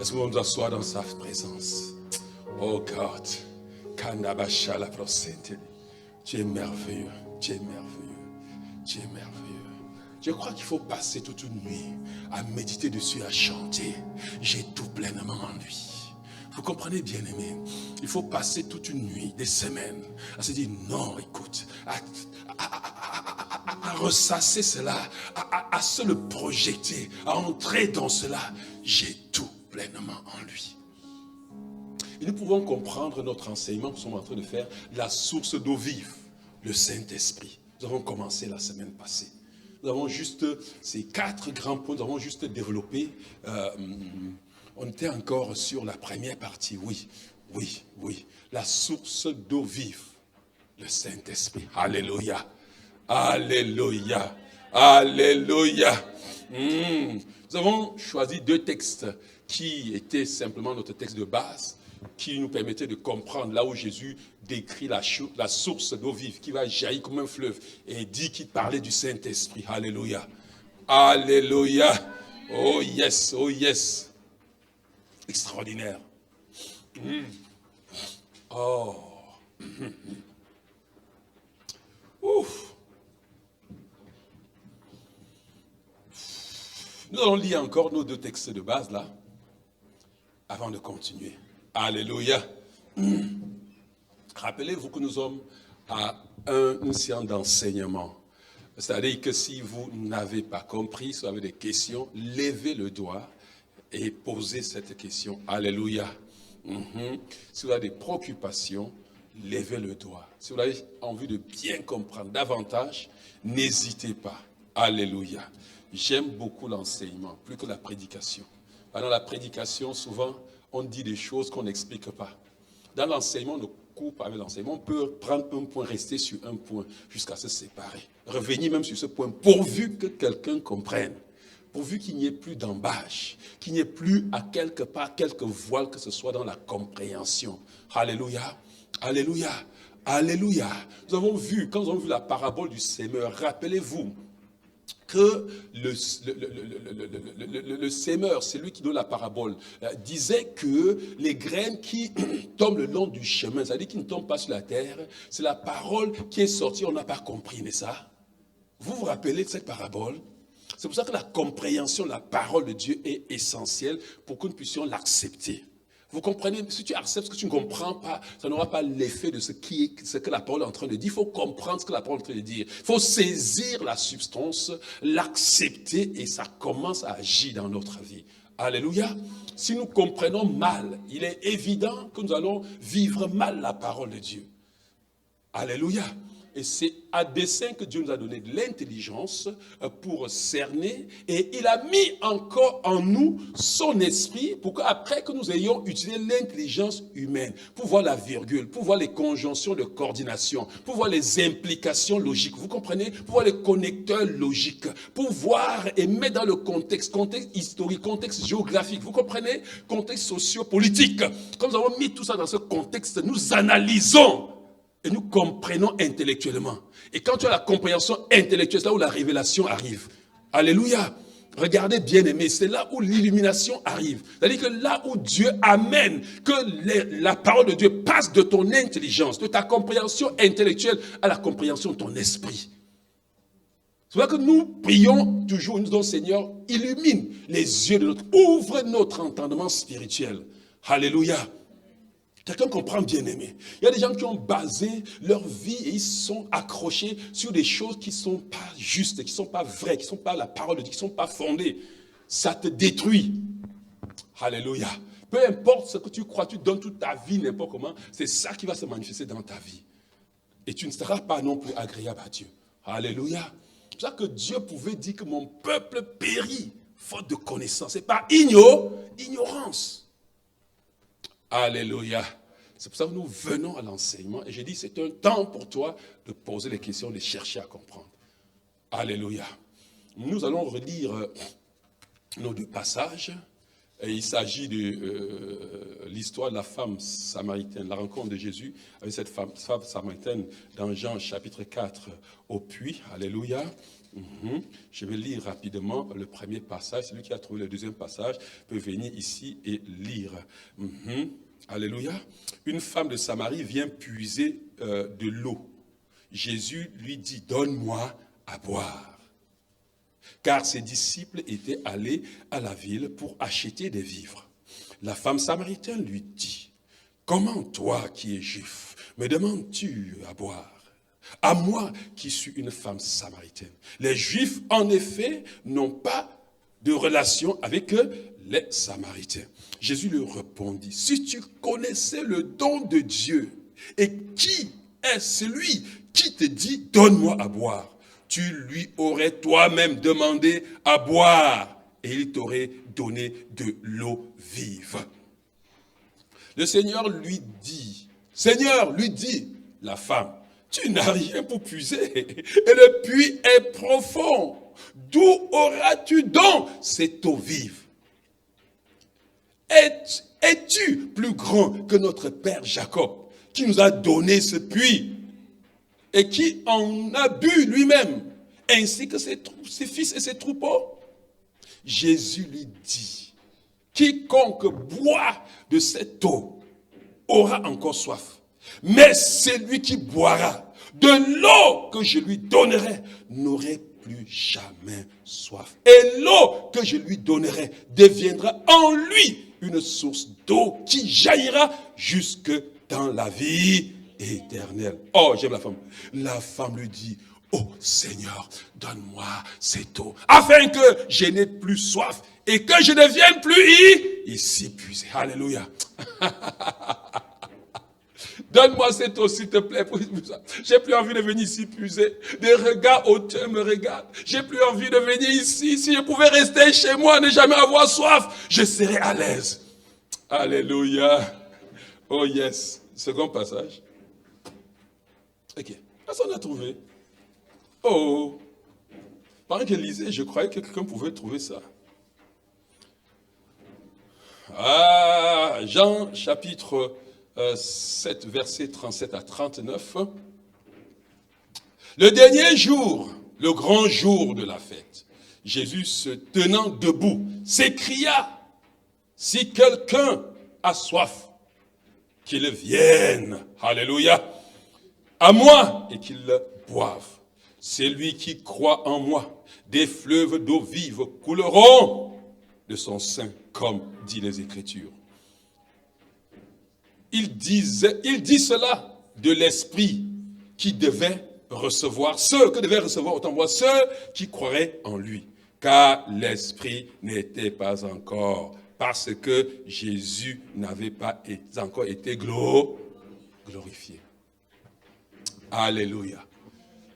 Est-ce qu'on doit s'asseoir dans sa présence? Oh God, Kanabashala Prosente. Tu es merveilleux, tu es merveilleux, tu es merveilleux. Je crois qu'il faut passer toute une nuit à méditer dessus, à chanter. J'ai tout pleinement en lui. Vous comprenez, bien aimé, il faut passer toute une nuit, des semaines, à se dire non, écoute, à ressasser cela, à se le projeter, à entrer dans cela. J'ai tout pleinement en lui. Et nous pouvons comprendre notre enseignement que nous sommes en train de faire, la source d'eau vive, le Saint-Esprit. Nous avons commencé la semaine passée. Nous avons juste ces 4 grands points, nous avons juste développé. On était encore sur la première partie, oui. La source d'eau vive, le Saint-Esprit. Alléluia, alléluia, alléluia. Nous avons choisi 2 textes qui étaient simplement notre texte de base, qui nous permettait de comprendre là où Jésus décrit la source d'eau vive qui va jaillir comme un fleuve et dit qu'il parlait du Saint-Esprit. Alléluia. Alléluia. Oh yes, oh yes. Extraordinaire. Oh. Ouf. Nous allons lire encore nos 2 textes de base là, avant de continuer. Alléluia. Rappelez-vous que nous sommes à une séance d'enseignement. C'est-à-dire que si vous n'avez pas compris, si vous avez des questions, levez le doigt et posez cette question. Alléluia. Si vous avez des préoccupations, levez le doigt. Si vous avez envie de bien comprendre davantage, n'hésitez pas. Alléluia. J'aime beaucoup l'enseignement, plus que la prédication. Dans la prédication, souvent, on dit des choses qu'on n'explique pas. Dans l'enseignement, on ne coupe avec l'enseignement. On peut prendre un point, rester sur un point, jusqu'à se séparer. Revenir même sur ce point, pourvu que quelqu'un comprenne. Pourvu qu'il n'y ait plus d'embâche, qu'il n'y ait plus à quelque part, quelque voile que ce soit dans la compréhension. Alléluia, alléluia, alléluia. Nous avons vu, quand nous avons vu la parabole du sémeur, rappelez-vous, que le sémeur, c'est lui qui donne la parabole, disait que les graines qui tombent le long du chemin, c'est-à-dire qui ne tombent pas sur la terre, c'est la parole qui est sortie, on n'a pas compris, n'est-ce pas? Vous vous rappelez de cette parabole? C'est pour ça que la compréhension de la parole de Dieu est essentielle pour que nous puissions l'accepter. Vous comprenez, si tu acceptes ce que tu ne comprends pas, ça n'aura pas l'effet de ce que la parole est en train de dire. Il faut comprendre ce que la parole est en train de dire. Il faut saisir la substance, l'accepter et ça commence à agir dans notre vie. Alléluia. Si nous comprenons mal, il est évident que nous allons vivre mal la parole de Dieu. Alléluia. Et c'est à dessein que Dieu nous a donné de l'intelligence pour cerner. Et il a mis encore en nous son esprit pour qu'après que nous ayons utilisé l'intelligence humaine, pour voir la virgule, pour voir les conjonctions de coordination, pour voir les implications logiques, vous comprenez? Pour voir les connecteurs logiques, pour voir et mettre dans le contexte historique, contexte géographique, vous comprenez? Contexte socio-politique. Comme nous avons mis tout ça dans ce contexte, nous analysons. Et nous comprenons intellectuellement. Et quand tu as la compréhension intellectuelle, c'est là où la révélation arrive. Alléluia. Regardez bien aimé, c'est là où l'illumination arrive. C'est-à-dire que là où Dieu amène, que la parole de Dieu passe de ton intelligence, de ta compréhension intellectuelle à la compréhension de ton esprit. C'est pour ça que nous prions toujours, nous disons Seigneur, illumine les yeux de ouvre notre entendement spirituel. Alléluia. Quelqu'un comprend, bien aimé. Il y a des gens qui ont basé leur vie et ils sont accrochés sur des choses qui ne sont pas justes, qui ne sont pas vraies, qui ne sont pas la parole de Dieu, qui ne sont pas fondées. Ça te détruit. Alléluia. Peu importe ce que tu crois, tu donnes toute ta vie n'importe comment, c'est ça qui va se manifester dans ta vie. Et tu ne seras pas non plus agréable à Dieu. Alléluia. C'est pour ça que Dieu pouvait dire que mon peuple périt, faute de connaissance. Ce n'est pas ignorance. Alléluia. C'est pour ça que nous venons à l'enseignement. Et j'ai dit, c'est un temps pour toi de poser les questions, de chercher à comprendre. Alléluia. Nous allons relire nos 2 passages. Et il s'agit de l'histoire de la femme samaritaine, la rencontre de Jésus avec cette femme samaritaine dans Jean chapitre 4 au puits. Alléluia. Je vais lire rapidement le premier passage. Celui qui a trouvé le deuxième passage peut venir ici et lire. Alléluia. Une femme de Samarie vient puiser de l'eau. Jésus lui dit, donne-moi à boire. Car ses disciples étaient allés à la ville pour acheter des vivres. La femme samaritaine lui dit, comment toi qui es juif, me demandes-tu à boire? À moi qui suis une femme samaritaine. Les Juifs, en effet, n'ont pas de relation avec les Samaritains. Jésus lui répondit, si tu connaissais le don de Dieu, et qui est celui qui te dit, donne-moi à boire, tu lui aurais toi-même demandé à boire, et il t'aurait donné de l'eau vive. Le Seigneur lui dit, la femme, tu n'as rien pour puiser, et le puits est profond. D'où auras-tu donc cette eau vive? Es-tu plus grand que notre père Jacob, qui nous a donné ce puits, et qui en a bu lui-même, ainsi que ses fils et ses troupeaux? Jésus lui dit, quiconque boit de cette eau aura encore soif. Mais celui qui boira de l'eau que je lui donnerai n'aurait plus jamais soif. Et l'eau que je lui donnerai deviendra en lui une source d'eau qui jaillira jusque dans la vie éternelle. Oh, j'aime la femme. La femme lui dit, oh Seigneur, donne-moi cette eau, afin que je n'ai plus soif et que je ne vienne plus ici puiser. Alléluia. Donne-moi cette eau, s'il te plaît. J'ai plus envie de venir ici puiser. Des regards hauteux me regardent. J'ai plus envie de venir ici. Si je pouvais rester chez moi, ne jamais avoir soif, je serais à l'aise. Alléluia. Oh yes. Second passage. Ok. Personne n'a trouvé. Oh. Pendant que je lisais, je croyais que quelqu'un pouvait trouver ça. Ah, Jean chapitre 7, versets 37 à 39. Le dernier jour, le grand jour de la fête, Jésus se tenant debout, s'écria, si quelqu'un a soif, qu'il vienne, alléluia, à moi et qu'il boive. Celui qui croit en moi, des fleuves d'eau vive couleront de son sein, comme dit les Écritures. Il dit cela de l'Esprit qui devait recevoir, ceux qui croiraient en lui. Car l'Esprit n'était pas encore, parce que Jésus n'avait pas encore été glorifié. Alléluia.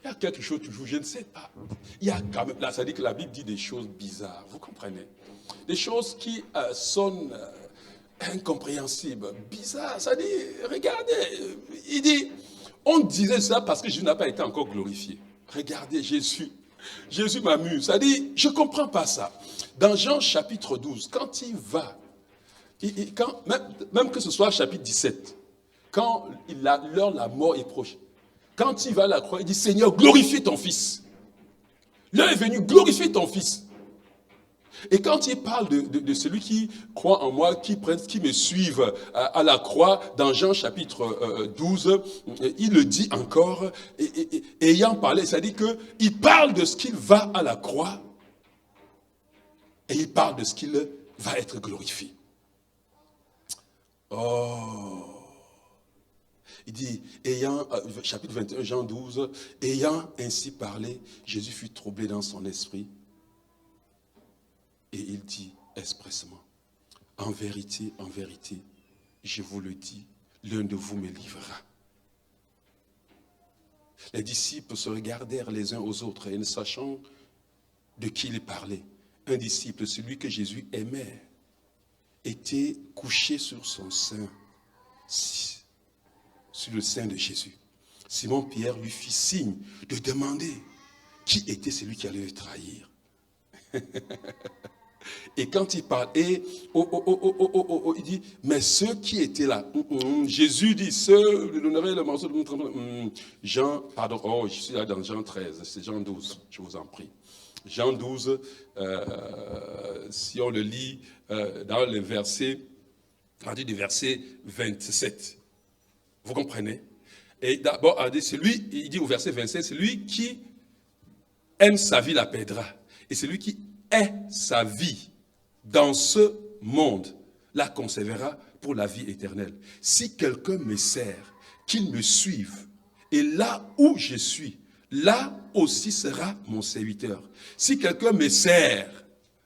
Il y a quelque chose toujours, je ne sais pas. Il y a quand même, là, ça dit que la Bible dit des choses bizarres, vous comprenez? Des choses qui sonnent incompréhensibles, bizarres. Ça dit, regardez, il dit, on disait ça parce que Jésus n'a pas été encore glorifié. Regardez Jésus. Jésus m'amuse. Ça dit, je ne comprends pas ça. Dans Jean chapitre 12, quand il va, même que ce soit chapitre 17, quand l'heure de la mort est proche, quand il va à la croix, il dit, Seigneur, glorifie ton Fils. L'heure est venue, glorifie ton Fils. Et quand il parle de celui qui croit en moi, qui me suivent à la croix, dans Jean chapitre 12, il le dit encore, et ayant parlé, ça dit qu'il parle de ce qu'il va à la croix, et il parle de ce qu'il va être glorifié. Oh! Il dit, chapitre 21, Jean 12, ayant ainsi parlé, Jésus fut troublé dans son esprit. Et il dit expressément, en vérité, je vous le dis, l'un de vous me livrera. Les disciples se regardèrent les uns aux autres et ne sachant de qui il parlait. Un disciple, celui que Jésus aimait, était couché sur son sein, sur le sein de Jésus. Simon-Pierre lui fit signe de demander qui était celui qui allait le trahir. Et quand il parle, il dit, mais ceux qui étaient là, Jésus dit, ceux, l'honoré, le morceau de Jean, pardon, je suis là dans Jean 13, c'est Jean 12, je vous en prie. Jean 12, si on le lit dans le verset, à partir du verset 27, vous comprenez? Et d'abord, celui, il dit au verset 27, celui qui aime sa vie la perdra. Et celui qui est sa vie dans ce monde la conservera pour la vie éternelle. Si quelqu'un me sert, qu'il me suive. Et là où je suis, là aussi sera mon serviteur. Si quelqu'un me sert,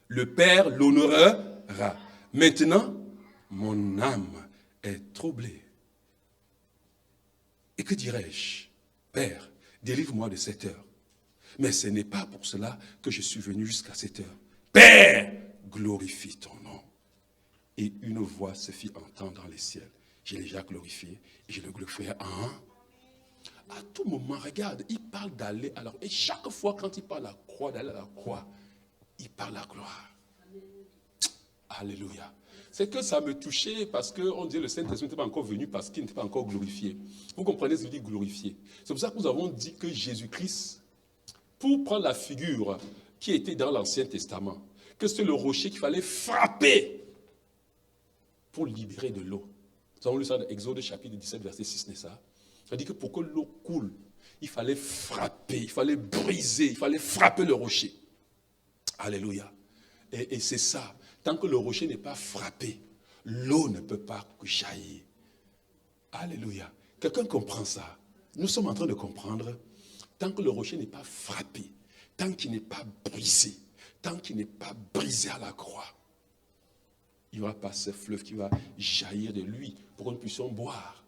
le Père l'honorera. Maintenant, mon âme est troublée. Et que dirais-je? Père, délivre-moi de cette heure. Mais ce n'est pas pour cela que je suis venu jusqu'à cette heure. Père, glorifie ton nom. Et une voix se fit entendre dans les ciels. J'ai déjà glorifié et je le glorifierai à tout moment. Regarde, il parle d'aller à la croix. Et chaque fois quand il parle à la croix, d'aller à la croix, il parle à la gloire. Alléluia. C'est que ça me touchait parce qu'on dit que le Saint-Esprit n'était pas encore venu parce qu'il n'était pas encore glorifié. Vous comprenez ce que je dis glorifié? C'est pour ça que nous avons dit que Jésus-Christ, pour prendre la figure qui était dans l'Ancien Testament, que c'était le rocher qu'il fallait frapper pour libérer de l'eau. Nous avons lu ça dans Exode chapitre 17, verset 6, n'est-ce pas? Ça dit que pour que l'eau coule, il fallait frapper, il fallait briser, il fallait frapper le rocher. Alléluia. Et c'est ça. Tant que le rocher n'est pas frappé, l'eau ne peut pas jaillir. Alléluia. Quelqu'un comprend ça? Nous sommes en train de comprendre. Tant que le rocher n'est pas frappé, tant qu'il n'est pas brisé, tant qu'il n'est pas brisé à la croix, il n'y aura pas ce fleuve qui va jaillir de lui pour que nous puissions boire.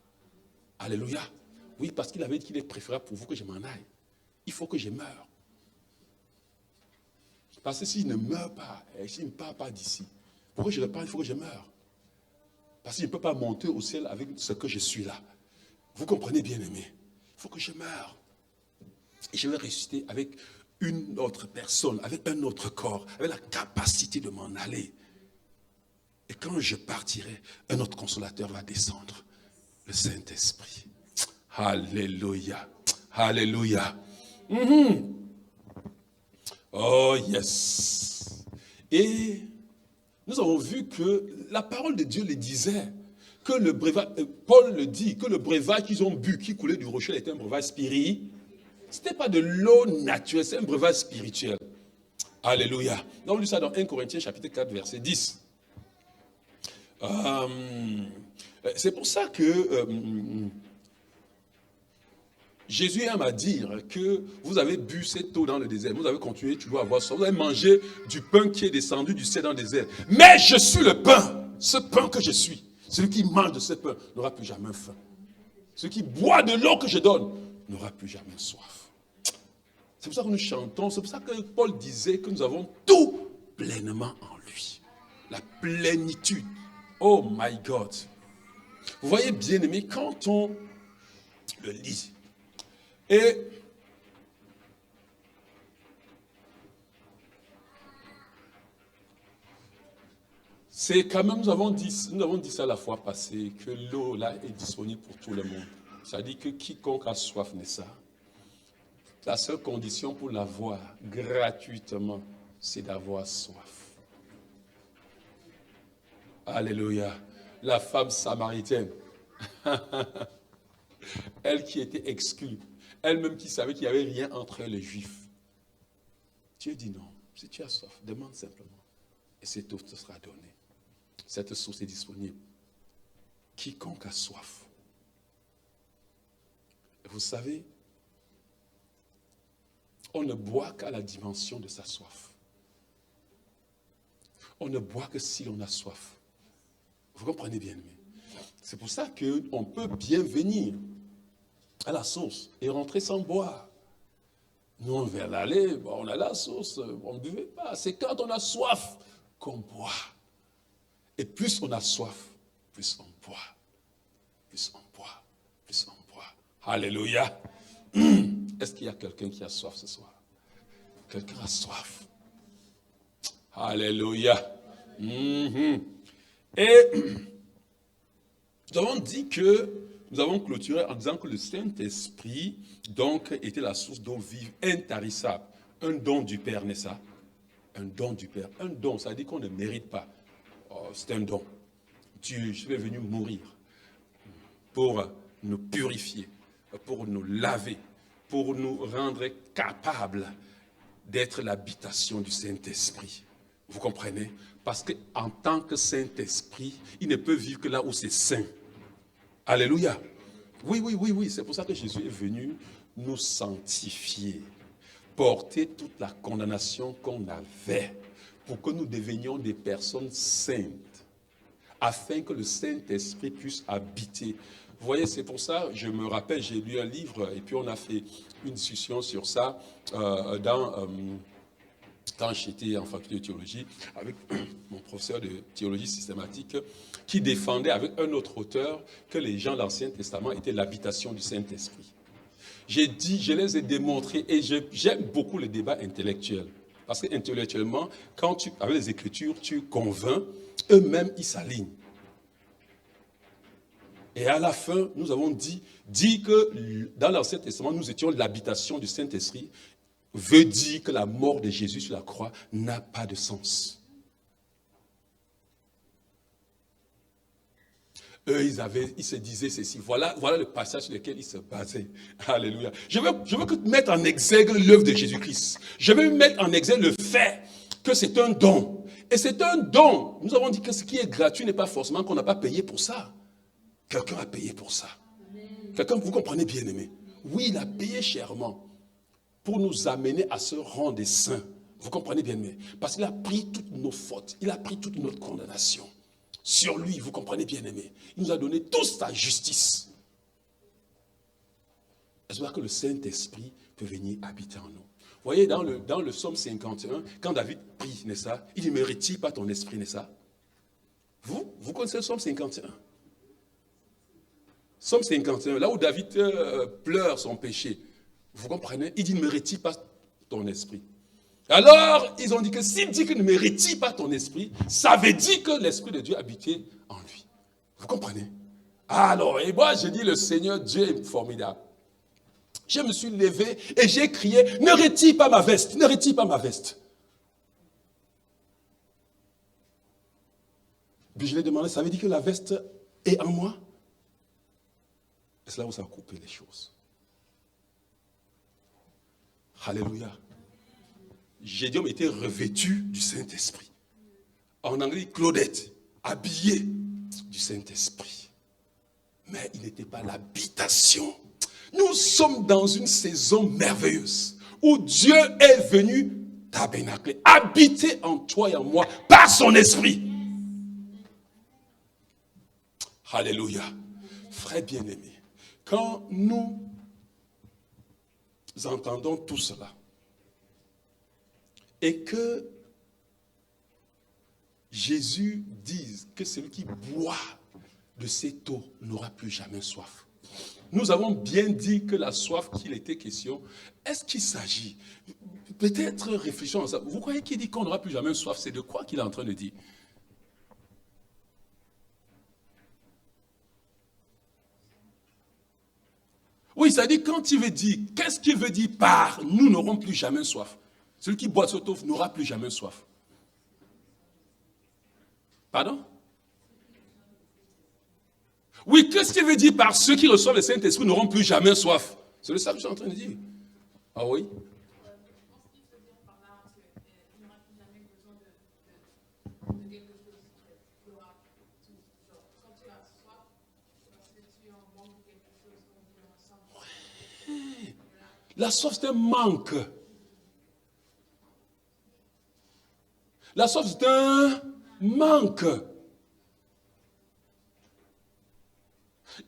Alléluia. Oui, parce qu'il avait dit qu'il est préférable pour vous que je m'en aille. Il faut que je meure. Parce que s'il ne meurt pas, et s'il ne part pas d'ici, pourquoi je repars? Il faut que je meure. Parce qu'il ne peut pas monter au ciel avec ce que je suis là. Vous comprenez, bien-aimé? Il faut que je meure. Et je vais ressusciter avec une autre personne, avec un autre corps, avec la capacité de m'en aller. Et quand je partirai, un autre consolateur va descendre, le Saint-Esprit. Alléluia. Alléluia. Oh yes. Et nous avons vu que la parole de Dieu le disait, que le breuvage, Paul le dit, que le breuvage qu'ils ont bu, qui coulait du rocher, était un breuvage spirituel. Ce n'était pas de l'eau naturelle, c'est un breuvage spirituel. Alléluia. Nous avons lu ça dans 1 Corinthiens chapitre 4, verset 10. C'est pour ça que Jésus aime à dire que vous avez bu cette eau dans le désert, vous avez continué toujours à avoir soif, vous avez mangé du pain qui est descendu du ciel dans le désert. Mais je suis le pain, ce pain que je suis. Celui qui mange de ce pain n'aura plus jamais faim. Celui qui boit de l'eau que je donne n'aura plus jamais soif. C'est pour ça que nous chantons, c'est pour ça que Paul disait que nous avons tout pleinement en lui. La plénitude. Oh my God. Vous voyez, bien aimé, quand on le lit, et c'est quand même, nous avons dit ça la fois passée, que l'eau là est disponible pour tout le monde. Ça dit que quiconque a soif, n'est-ce pas? La seule condition pour l'avoir gratuitement, c'est d'avoir soif. Alléluia. La femme samaritaine, elle qui était exclue, elle-même qui savait qu'il n'y avait rien entre elle et les Juifs. Dieu dit non, si tu as soif, demande simplement. Et cette eau te sera donnée. Cette source est disponible. Quiconque a soif. Et vous savez, on ne boit qu'à la dimension de sa soif. On ne boit que si l'on a soif. Vous comprenez bien, mais c'est pour ça qu'on peut bien venir à la source et rentrer sans boire. Nous, on veut l'aller, on a la source, on ne buvait pas. C'est quand on a soif qu'on boit. Et plus on a soif, plus on boit. Plus on boit, plus on boit. Alléluia. Est-ce qu'il y a quelqu'un qui a soif ce soir? Quelqu'un a soif. Alléluia. Mhm. Et nous avons dit que, nous avons clôturé en disant que le Saint-Esprit, donc, était la source d'eau vive, intarissable. Un don du Père, n'est-ce pas? Un don du Père. Un don, ça veut dire qu'on ne mérite pas. Oh, c'est un don. Dieu, je suis venu mourir pour nous purifier, pour nous laver, pour nous rendre capables d'être l'habitation du Saint-Esprit. Vous comprenez? Parce qu'en tant que Saint-Esprit, il ne peut vivre que là où c'est saint. Alléluia. Oui. C'est pour ça que Jésus est venu nous sanctifier, porter toute la condamnation qu'on avait, pour que nous devenions des personnes saintes, afin que le Saint-Esprit puisse habiter. Vous voyez, c'est pour ça, je me rappelle, j'ai lu un livre, et puis on a fait une discussion sur ça quand j'étais en faculté de théologie, avec mon professeur de théologie systématique, qui défendait avec un autre auteur que les gens de l'Ancien Testament étaient l'habitation du Saint-Esprit. J'ai dit, je les ai démontrés, et j'aime beaucoup les débats intellectuels. Parce qu'intellectuellement, avec les Écritures, tu convaincs, eux-mêmes, ils s'alignent. Et à la fin, nous avons dit que dans l'Ancien Testament, nous étions l'habitation du Saint-Esprit, veut dire que la mort de Jésus sur la croix n'a pas de sens. Eux, ils se disaient ceci. Voilà le passage sur lequel ils se basaient. Alléluia. Je veux mettre en exergue l'œuvre de Jésus-Christ. Je veux mettre en exergue le fait que c'est un don. Et c'est un don. Nous avons dit que ce qui est gratuit n'est pas forcément qu'on n'a pas payé pour ça. Quelqu'un a payé pour ça. Quelqu'un, vous comprenez bien aimé? Oui, il a payé chèrement pour nous amener à ce rang des saints. Vous comprenez bien aimé? Parce qu'il a pris toutes nos fautes. Il a pris toute notre condamnation. Sur lui, vous comprenez bien aimé? Il nous a donné toute sa justice. J'espère que le Saint-Esprit peut venir habiter en nous. Vous voyez, dans le psaume 51, quand David prie, n'est-ce pas? Il dit, ne me retire pas ton esprit, n'est-ce pas? Vous connaissez le psaume 51? Psaume 51, là où David pleure son péché. Vous comprenez? Il dit, ne me retire pas ton esprit. Alors, ils ont dit que s'il dit que ne me retire pas ton esprit, ça veut dire que l'Esprit de Dieu habitait en lui. Vous comprenez? Alors, et moi, je dis, le Seigneur Dieu est formidable. Je me suis levé et j'ai crié, ne retire pas ma veste, ne retire pas ma veste. Puis je lui ai demandé, ça veut dire que la veste est en moi? Et c'est là où ça a coupé les choses. Alléluia. Gédéon était revêtu du Saint-Esprit. En anglais, Claudette, habillé du Saint-Esprit. Mais il n'était pas l'habitation. Nous sommes dans une saison merveilleuse où Dieu est venu tabernacler, habiter en toi et en moi par son Esprit. Alléluia. Frère bien-aimé, quand nous entendons tout cela, et que Jésus dise que celui qui boit de cette eau n'aura plus jamais soif. Nous avons bien dit que la soif qu'il était question, est-ce qu'il s'agit, peut-être réfléchissons à ça, vous croyez qu'il dit qu'on n'aura plus jamais soif, c'est de quoi qu'il est en train de dire? Oui, ça dit quand il veut dire, qu'est-ce qu'il veut dire par nous n'aurons plus jamais soif? Celui qui boit cette eau n'aura plus jamais soif. Pardon? Oui, qu'est-ce qu'il veut dire par ceux qui reçoivent le Saint-Esprit n'auront plus jamais soif? C'est ça que je suis en train de dire. Ah oui? La soif, c'est un manque. La soif, c'est un manque.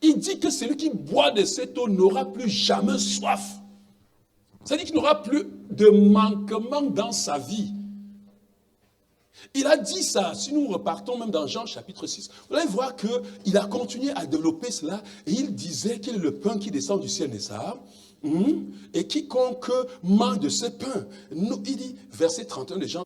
Il dit que celui qui boit de cette eau n'aura plus jamais soif. C'est-à-dire qu'il n'aura plus de manquement dans sa vie. Il a dit ça, si nous repartons même dans Jean chapitre 6, vous allez voir qu'il a continué à développer cela et il disait qu'il est le pain qui descend du ciel, n'est-ce pas? Et quiconque mange de ce pain, il dit, verset 31 de Jean,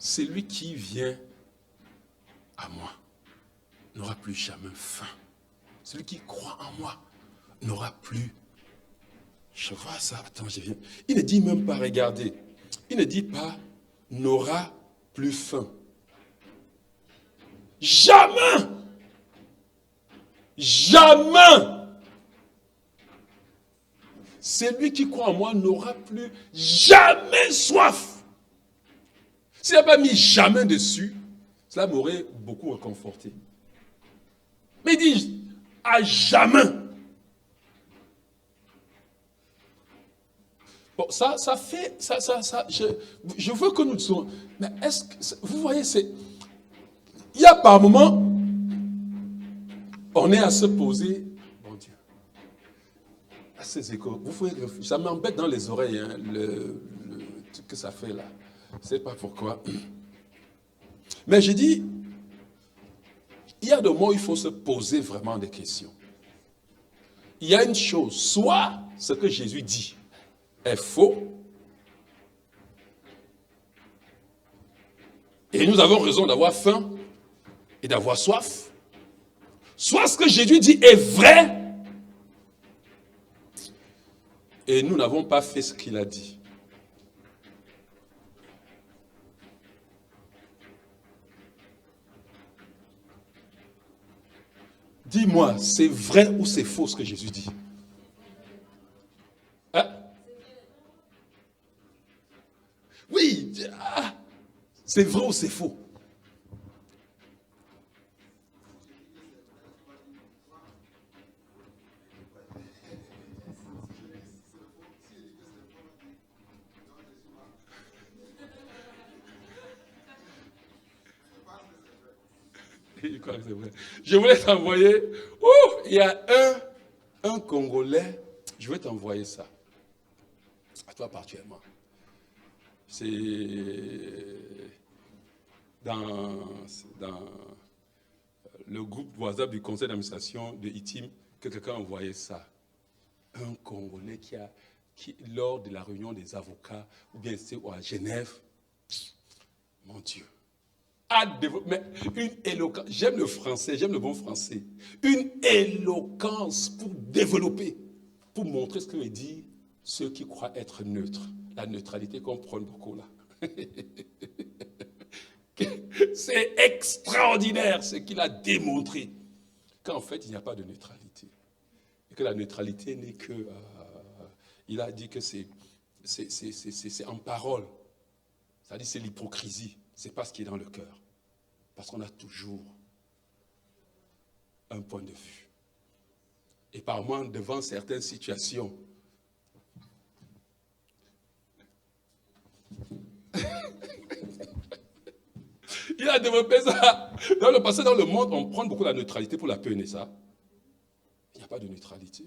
celui qui vient à moi n'aura plus jamais faim. Celui qui croit en moi n'aura plus. Je vois ça, attends, je viens. Il ne dit même pas, regardez, il ne dit pas n'aura plus faim. Jamais! Jamais! Celui qui croit en moi n'aura plus jamais soif. S'il n'a pas mis jamais dessus, cela m'aurait beaucoup réconforté. Mais il dit à jamais. Bon, ça fait, je veux que nous soyons. Mais est-ce que, vous voyez, il y a par moments, on est à se poser, bon Dieu, à ces échos. Vous voyez, ça m'embête dans les oreilles, hein, le truc que ça fait là. Je ne sais pas pourquoi. Mais je dis, il y a des moments où il faut se poser vraiment des questions. Il y a une chose, soit ce que Jésus dit est faux, et nous avons raison d'avoir faim et d'avoir soif, soit ce que Jésus dit est vrai, et nous n'avons pas fait ce qu'il a dit. Dis-moi, c'est vrai ou c'est faux ce que Jésus dit? Hein? Oui, c'est vrai ou c'est faux? Je voulais t'envoyer. Il y a un Congolais. Je vais t'envoyer ça. À toi particulièrement. C'est dans le groupe WhatsApp du conseil d'administration de ITIM que quelqu'un a envoyé ça. Un Congolais qui, lors de la réunion des avocats, ou bien c'est à Genève, mon Dieu, mais une éloquence, j'aime le français, j'aime le bon français, une éloquence pour développer, pour montrer ce que veut dire ceux qui croient être neutres. La neutralité qu'on prône beaucoup là. C'est extraordinaire ce qu'il a démontré, qu'en fait il n'y a pas de neutralité. Et que la neutralité n'est que, il a dit que c'est en parole, c'est-à-dire c'est l'hypocrisie. C'est pas ce qui est dans le cœur. Parce qu'on a toujours un point de vue. Et par moment, devant certaines situations, il a développé ça. Dans le passé, dans le monde, on prend beaucoup la neutralité pour la peine, ça. Il n'y a pas de neutralité.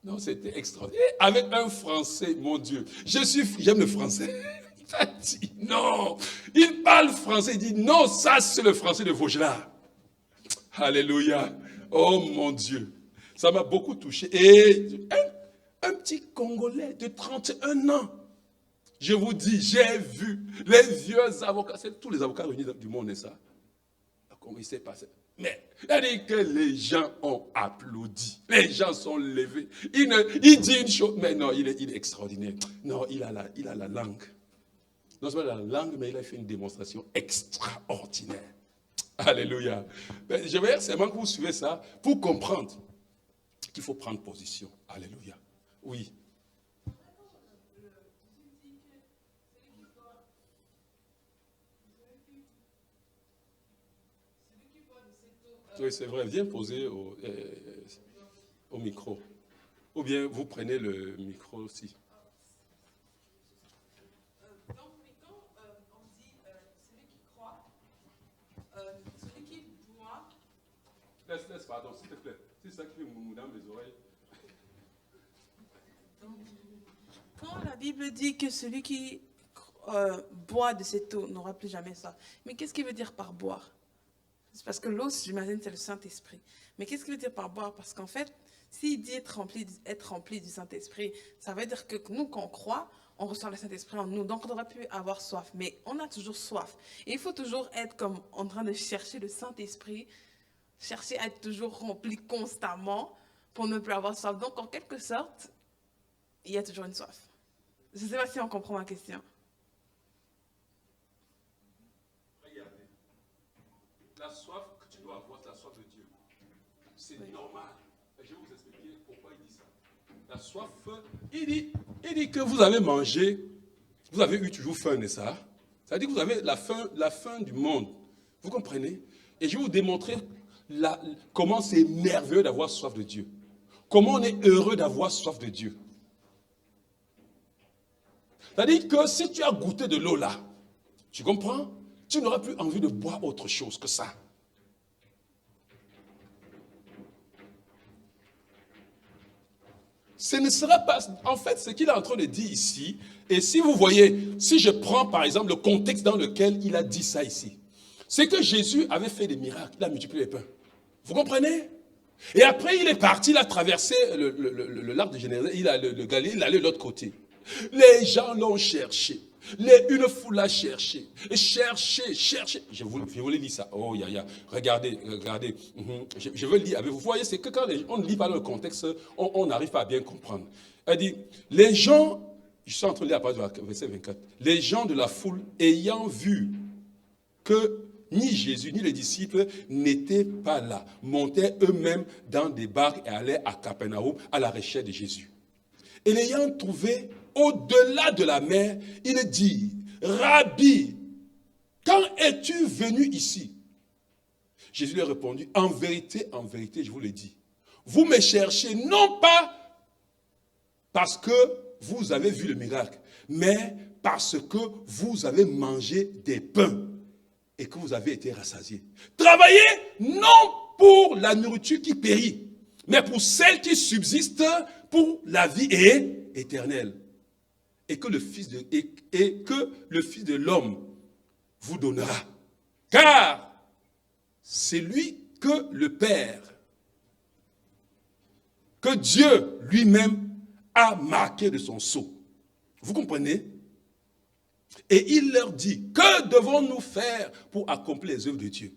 Non, c'était extraordinaire. Et avec un Français, mon Dieu, j'aime le français. Il dit non, il parle français, il dit non, ça c'est le français de Vaugelas. Alléluia. Oh mon Dieu, ça m'a beaucoup touché. Et un petit Congolais de 31 ans, je vous dis, j'ai vu les vieux avocats, c'est tous les avocats réunis du monde, et ça. Comment il s'est passé? Mais il a dit que les gens ont applaudi, les gens sont levés. Il dit une chose, mais non, il est extraordinaire. Non, il a la langue. Non seulement la langue, mais il a fait une démonstration extraordinaire. Alléluia. Je veux dire seulement que vous suivez ça pour comprendre qu'il faut prendre position. Alléluia. Oui. Oui, c'est vrai. Viens poser au micro. Ou bien vous prenez le micro aussi. Laisse, pardon, s'il te plaît. C'est ça qui fait mou dans mes oreilles. Quand la Bible dit que celui qui boit de cette eau n'aura plus jamais ça, mais qu'est-ce qu'il veut dire par boire? C'est parce que l'eau, j'imagine, c'est le Saint-Esprit. Mais qu'est-ce qu'il veut dire par boire? Parce qu'en fait, s'il dit être rempli du Saint-Esprit, ça veut dire que nous, quand on croit, on ressent le Saint-Esprit en nous. Donc, on aurait pu avoir soif. Mais on a toujours soif. Et il faut toujours être comme en train de chercher le Saint-Esprit, chercher à être toujours rempli constamment pour ne plus avoir soif. Donc, en quelque sorte, il y a toujours une soif. Je ne sais pas si on comprend ma question. Regardez, la soif que tu dois avoir, c'est la soif de Dieu. C'est normal. Je vais vous expliquer pourquoi il dit ça. La soif, il dit que vous avez mangé, vous avez eu toujours faim, n'est-ce pas? Ça veut dire que vous avez la faim du monde. Vous comprenez? Et je vais vous démontrer comment c'est merveilleux d'avoir soif de Dieu. Comment on est heureux d'avoir soif de Dieu. C'est-à-dire que si tu as goûté de l'eau là, tu comprends? Tu n'auras plus envie de boire autre chose que ça. Ce ne sera pas... En fait, ce qu'il est en train de dire ici, et si vous voyez, si je prends par exemple le contexte dans lequel il a dit ça ici, c'est que Jésus avait fait des miracles, il a multiplié les pains. Vous comprenez? Et après, il est parti, il a traversé le lac de Génézareth, le Galilée, il allait de l'autre côté. Les gens l'ont cherché. Une foule l'a cherché. Cherché. Je voulais lire ça. Oh, regardez. Je veux lire avec vous. Vous voyez, c'est que quand on ne lit pas le contexte, on n'arrive pas à bien comprendre. Elle dit, les gens, je suis en train de lire à partir du verset 24, les gens de la foule ayant vu que ni Jésus ni les disciples n'étaient pas là, montaient eux-mêmes dans des barques et allaient à Capernaum à la recherche de Jésus. Et l'ayant trouvé au-delà de la mer, il dit, Rabbi, quand es-tu venu ici? Jésus lui a répondu, en vérité, je vous le dis, vous me cherchez non pas parce que vous avez vu le miracle, mais parce que vous avez mangé des pains et que vous avez été rassasiés. Travaillez non pour la nourriture qui périt, mais pour celle qui subsiste pour la vie éternelle. Et que le Fils de l'homme vous donnera. Car c'est lui que le Père, que Dieu lui-même a marqué de son sceau. Vous comprenez? Et il leur dit, que devons-nous faire pour accomplir les œuvres de Dieu?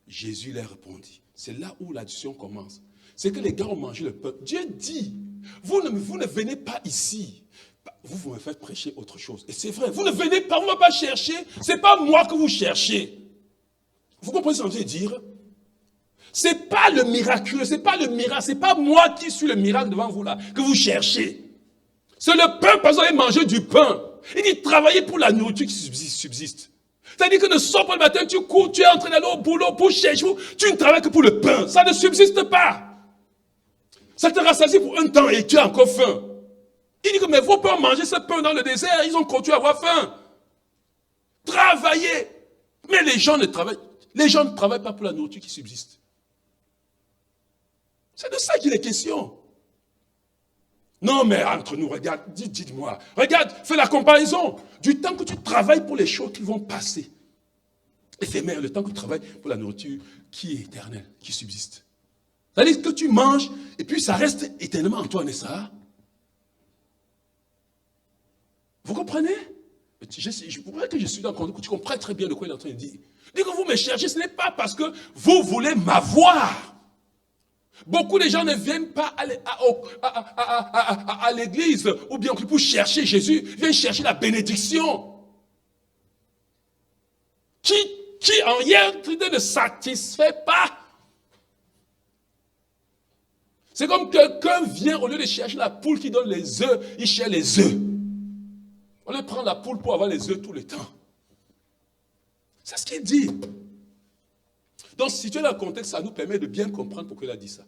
Jésus leur répondit. C'est là où l'addition commence. C'est que les gars ont mangé le pain. Dieu dit, vous ne venez pas ici. Vous me faites prêcher autre chose. Et c'est vrai, vous ne venez pas, vous ne pas chercher. Ce n'est pas moi que vous cherchez. Vous comprenez ce que je veux dire? Ce n'est pas le miraculeux, ce n'est pas le miracle, ce n'est pas moi qui suis le miracle devant vous là, que vous cherchez. C'est le pain, parce que vous avez mangé du pain. Il dit, travaillez pour la nourriture qui subsiste. C'est-à-dire que ne sors pas le matin, tu cours, tu es en train d'aller au boulot pour chercher, tu ne travailles que pour le pain. Ça ne subsiste pas. Ça te rassasie pour un temps et tu as encore faim. Il dit que mais vos pères manger ce pain dans le désert, ils ont continué à avoir faim. Travaillez. Mais les gens ne travaillent pas pour la nourriture qui subsiste. C'est de ça qu'il est question. Non, mais entre nous, regarde, dites-moi, regarde, fais la comparaison du temps que tu travailles pour les choses qui vont passer. Éphémère, le temps que tu travailles pour la nourriture qui est éternelle, qui subsiste. C'est-à-dire que tu manges et puis ça reste éternellement en toi, n'est-ce pas? Vous comprenez? Je pourrais que je suis dans le contexte, tu comprends très bien de quoi il est en train de dire. Dès que vous me cherchez, ce n'est pas parce que vous voulez m'avoir. Beaucoup de gens ne viennent pas à l'église ou bien pour chercher Jésus, ils viennent chercher la bénédiction. Qui en réalité ne satisfait pas. C'est comme quelqu'un vient, au lieu de chercher la poule qui donne les œufs, il cherche les œufs. On lui prend la poule pour avoir les œufs tout le temps. C'est ce qu'il dit. Donc, si tu es dans le contexte, ça nous permet de bien comprendre pourquoi il a dit ça.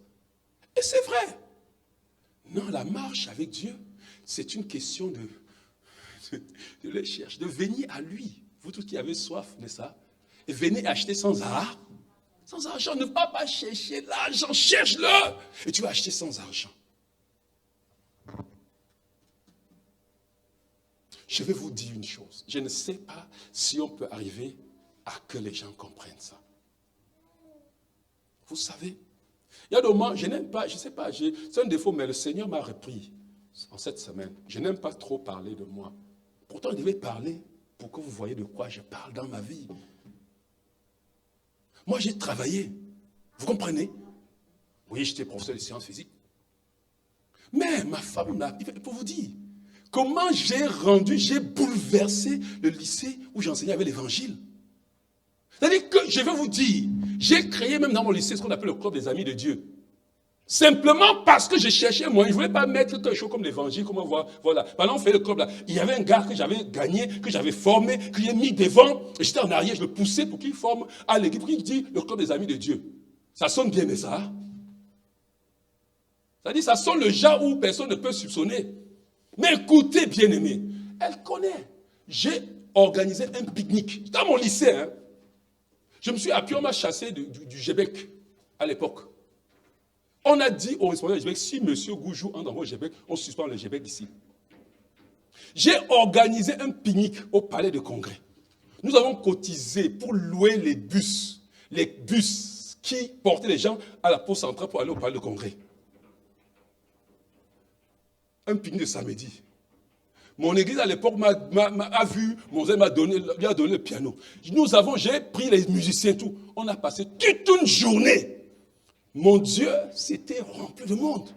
Et c'est vrai. Non, la marche avec Dieu, c'est une question de le chercher, de venir à lui. Vous tous qui avez soif, n'est-ce pas? Et venez acheter sans argent. Sans argent, ne va pas chercher l'argent, cherche-le. Et tu vas acheter sans argent. Je vais vous dire une chose. Je ne sais pas si on peut arriver à que les gens comprennent ça. Vous savez, il y a des moments, je n'aime pas, je ne sais pas, c'est un défaut, mais le Seigneur m'a repris en cette semaine. Je n'aime pas trop parler de moi. Pourtant, je devais parler pour que vous voyez de quoi je parle dans ma vie. Moi, j'ai travaillé. Vous comprenez? Oui, j'étais professeur de sciences physiques. Mais ma femme, pour vous dire, comment j'ai bouleversé le lycée où j'enseignais avec l'évangile. C'est-à-dire que, je vais vous dire, j'ai créé même dans mon lycée ce qu'on appelle le club des amis de Dieu. Simplement parce que je cherchais moi, je ne voulais pas mettre quelque chose comme l'évangile, comment voir, voilà. Pendant qu'on fait le club là, il y avait un gars que j'avais gagné, que j'avais formé, que j'ai mis devant, et j'étais en arrière, je le poussais pour qu'il forme à l'équipe, pour qu'il dit le club des amis de Dieu. Ça sonne bien, mais ça. C'est-à-dire, ça sonne le genre où personne ne peut soupçonner. Mais écoutez, bien-aimé, elle connaît. J'ai organisé un pique-nique. Dans mon lycée, hein. Je me suis appuyé, on m'a chassé du Gébec à l'époque. On a dit au responsable du Gébec, si M. Goujou entre dans votre Gébec, on suspend le Gébec d'ici. J'ai organisé un pique-nique au palais de congrès. Nous avons cotisé pour louer les bus qui portaient les gens à la pause centrale pour aller au palais de congrès. Un pique-nique de samedi. Mon église à l'époque a vu, mon zèle lui a donné le piano. J'ai pris les musiciens, tout. On a passé toute une journée. Mon Dieu, c'était rempli de monde.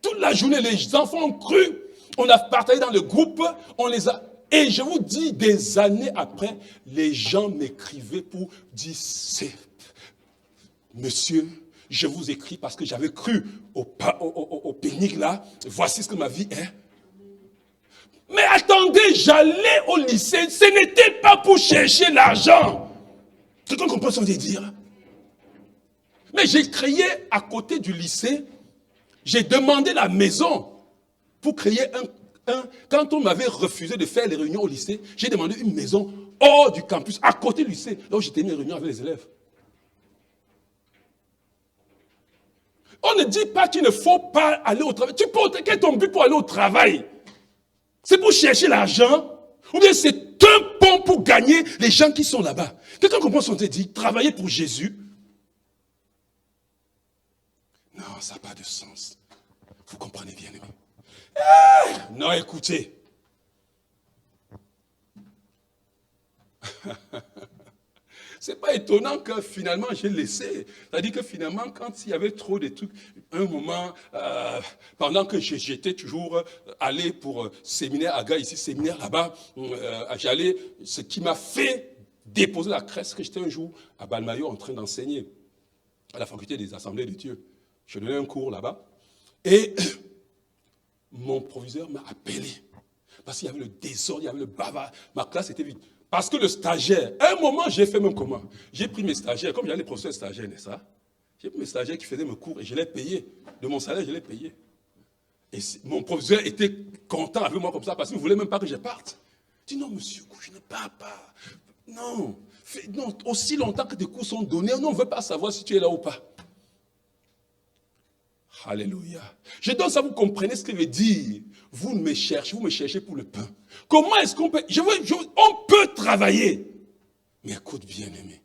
Toute la journée, les enfants ont cru. On a partagé dans le groupe, on les a... Et je vous dis, des années après, les gens m'écrivaient pour dire, monsieur, je vous écris parce que j'avais cru au pique-nique là, voici ce que ma vie est. Mais attendez, j'allais au lycée, ce n'était pas pour chercher l'argent. Quelqu'un comprend ce que je veux dire? Mais j'ai créé à côté du lycée, j'ai demandé la maison pour créer quand on m'avait refusé de faire les réunions au lycée, j'ai demandé une maison hors du campus, à côté du lycée, là où j'étais mis en réunion avec les élèves. On ne dit pas qu'il ne faut pas aller au travail. Quel est ton but pour aller au travail? C'est pour chercher l'argent? Ou bien c'est un pont pour gagner les gens qui sont là-bas? Quelqu'un comprend ce qu'on te dit? Travailler pour Jésus? Non, ça n'a pas de sens. Vous comprenez bien, aimé? Non, écoutez. C'est pas étonnant que finalement j'ai laissé. C'est-à-dire que finalement, quand il y avait trop de trucs, un moment, pendant que j'étais toujours allé pour séminaire à Gaï, ici, séminaire là-bas, j'allais, ce qui m'a fait déposer la crèche, que j'étais un jour à Balmayo en train d'enseigner à la faculté des assemblées de Dieu. Je donnais un cours là-bas. Et mon proviseur m'a appelé. Parce qu'il y avait le désordre, il y avait le bavard. Ma classe était vide. Parce que le stagiaire, à un moment, j'ai fait même comment? J'ai pris mes stagiaires, comme il y a les professeurs stagiaires, n'est-ce pas? J'ai pris mes stagiaires qui faisaient mes cours et je les payais. De mon salaire, je les payais. Et mon proviseur était content avec moi comme ça parce qu'il ne voulait même pas que je parte. Je dis non, monsieur, je ne pars pas. Non, non, aussi longtemps que des cours sont donnés, on ne veut pas savoir si tu es là ou pas. Alléluia. Je donne ça, vous comprenez ce que veut dire. Vous me cherchez pour le pain. Comment est-ce qu'on peut... on peut travailler. Mais écoute bien, aimé.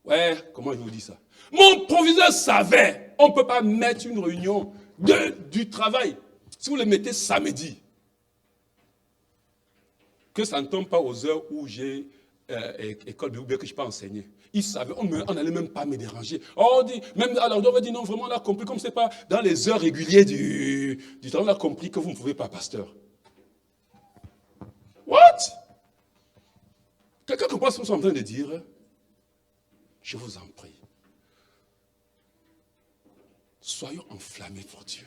Ouais, comment je vous dis ça? Mon proviseur savait, on ne peut pas mettre une réunion du travail. Si vous le mettez samedi, que ça ne tombe pas aux heures où j'ai école de Uber que je peux enseigner. Ils savaient, on n'allait même pas me déranger. On dit, même alors on va dire non, vraiment on a compris, comme c'est pas dans les heures régulières du travail, on a compris que vous ne pouvez pas, pasteur. What? Quelqu'un comprend ce que nous sommes en train de dire? Je vous en prie. Soyons enflammés pour Dieu.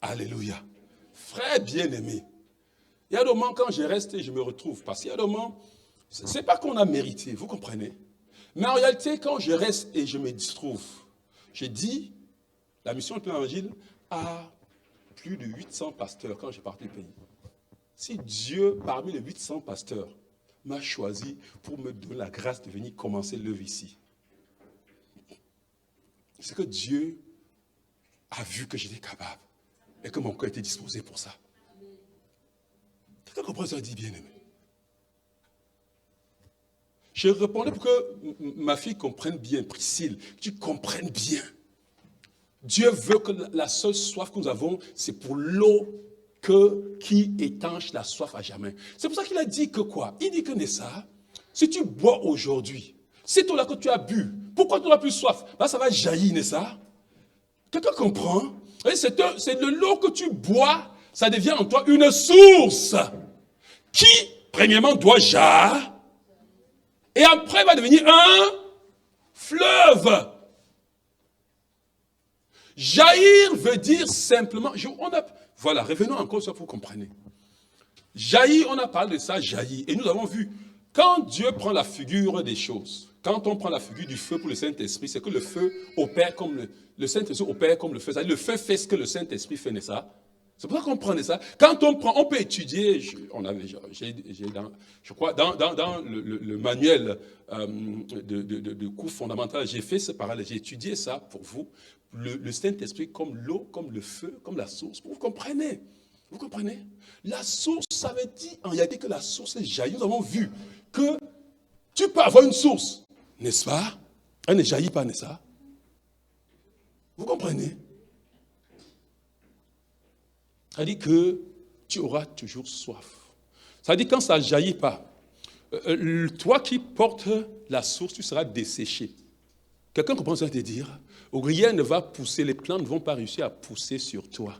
Alléluia. Frère bien-aimé, il y a des moments quand je reste et je me retrouve, parce qu'il y a des moments, ce n'est pas qu'on a mérité, vous comprenez? Mais en réalité, quand je reste et je me trouve, j'ai dit, la mission de l'Évangile a plus de 800 pasteurs quand j'ai parti du pays. Si Dieu, parmi les 800 pasteurs, m'a choisi pour me donner la grâce de venir commencer l'œuvre ici, c'est que Dieu a vu que j'étais capable et que mon cœur était disposé pour ça. Quelqu'un comprend ça, dit bien aimé. Je répondais pour que ma fille comprenne bien, Priscille, que tu comprennes bien. Dieu veut que la seule soif que nous avons, c'est pour l'eau qui étanche la soif à jamais. C'est pour ça qu'il a dit que quoi? Il dit que Nessa, si tu bois aujourd'hui, c'est toi là que tu as bu, pourquoi tu n'as plus soif? Là, ça va jaillir, Nessa. Quelqu'un comprend? C'est de l'eau que tu bois, ça devient en toi une source qui, premièrement, doit jaillir et après va devenir un fleuve. Jaillir veut dire simplement, voilà, revenons encore sur pour comprendre. Jaillir, on a parlé de ça, jaillir. Et nous avons vu, quand Dieu prend la figure des choses, quand on prend la figure du feu pour le Saint-Esprit, c'est que le feu opère comme le Saint-Esprit opère comme le feu. C'est-à-dire le feu fait ce que le Saint-Esprit fait, n'est-ce pas? C'est pour ça qu'on prend ça. Quand on peut étudier, je crois, dans le manuel de cours fondamental, j'ai fait ce parallèle, j'ai étudié ça pour vous. Le Saint-Esprit comme l'eau, comme le feu, comme la source. Vous comprenez? Vous comprenez? La source, ça veut dire, en réalité, que la source jaillit. Nous avons vu que tu peux avoir une source, n'est-ce pas? Elle ne jaillit pas, n'est-ce pas? Vous comprenez? Ça dit que tu auras toujours soif. Ça dit quand ça ne jaillit pas, toi qui portes la source, tu seras desséché. Quelqu'un comprend ce que je veux dire? Rien ne va pousser, les plantes ne vont pas réussir à pousser sur toi.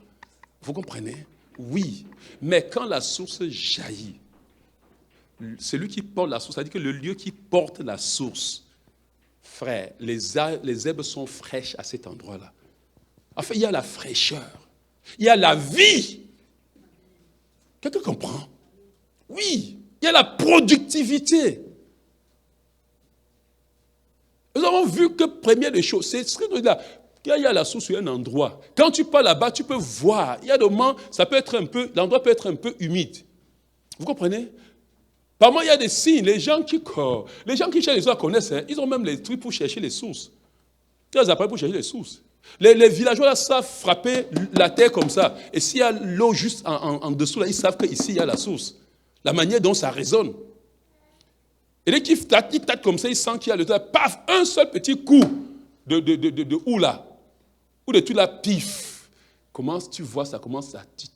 Vous comprenez? Oui, mais quand la source jaillit, celui qui porte la source, ça dit que le lieu qui porte la source, frère, les herbes sont fraîches à cet endroit-là. Enfin, il y a la fraîcheur. Il y a la vie. Quelqu'un comprend? Oui, il y a la productivité. Nous avons vu que première des choses, c'est ce que nous dit là. Quand il y a la source sur un endroit, quand tu pars là-bas, tu peux voir. Il y a des moments, l'endroit peut être un peu humide. Vous comprenez? Par moment, il y a des signes. Les gens qui cherchent les eaux connaissent, hein, ils ont même les trucs pour chercher les sources. Ils appareils pour chercher les sources. Les villageois là, savent frapper la terre comme ça. Et s'il y a l'eau juste en dessous, là, ils savent qu'ici, il y a la source. La manière dont ça résonne. Et dès qu'ils tâtent comme ça, ils sentent qu'il y a le temps. Paf, un seul petit coup de houle là. Ou de tout là, pif. Tu vois, ça commence à tit.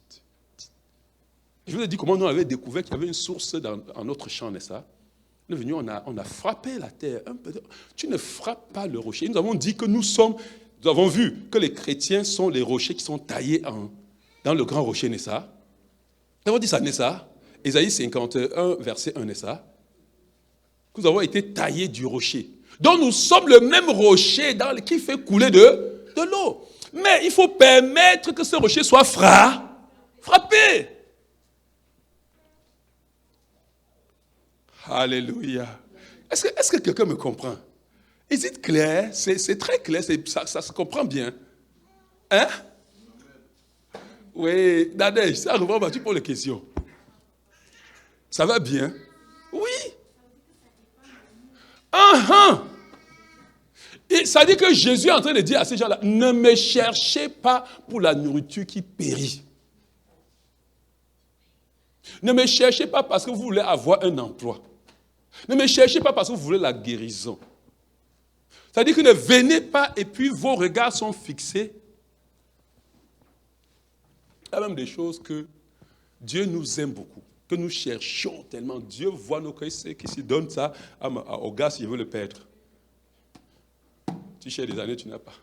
Je vous ai dit comment nous avons découvert qu'il y avait une source dans notre champ, n'est-ce pas? Nous venus, on a frappé la terre un peu. Tu ne frappes pas le rocher. Nous avons dit que nous avons vu que les chrétiens sont les rochers qui sont taillés dans le grand rocher, n'est-ce pas? Nous avons dit ça, n'est-ce pas? Ésaïe 51, verset 1, n'est-ce pas? Nous avons été taillés du rocher. Donc nous sommes le même rocher qui fait couler de l'eau. Mais il faut permettre que ce rocher soit frappé. Alléluia. Est-ce que quelqu'un me comprend? Est-ce clair? C'est très clair, ça se comprend bien. Hein? Oui, Nadège, ça revient, tu poses les questions. Ça va bien? Oui. Et ça dit que Jésus est en train de dire à ces gens-là, ne me cherchez pas pour la nourriture qui périt. Ne me cherchez pas parce que vous voulez avoir un emploi. Ne me cherchez pas parce que vous voulez la guérison. Ça dit que ne venez pas et puis vos regards sont fixés. Il y a même des choses que Dieu nous aime beaucoup, que nous cherchons tellement. Dieu voit nos cœurs, c'est qu'il donne ça au gars s'il veut le perdre. Tu cherches des années, tu n'as pas.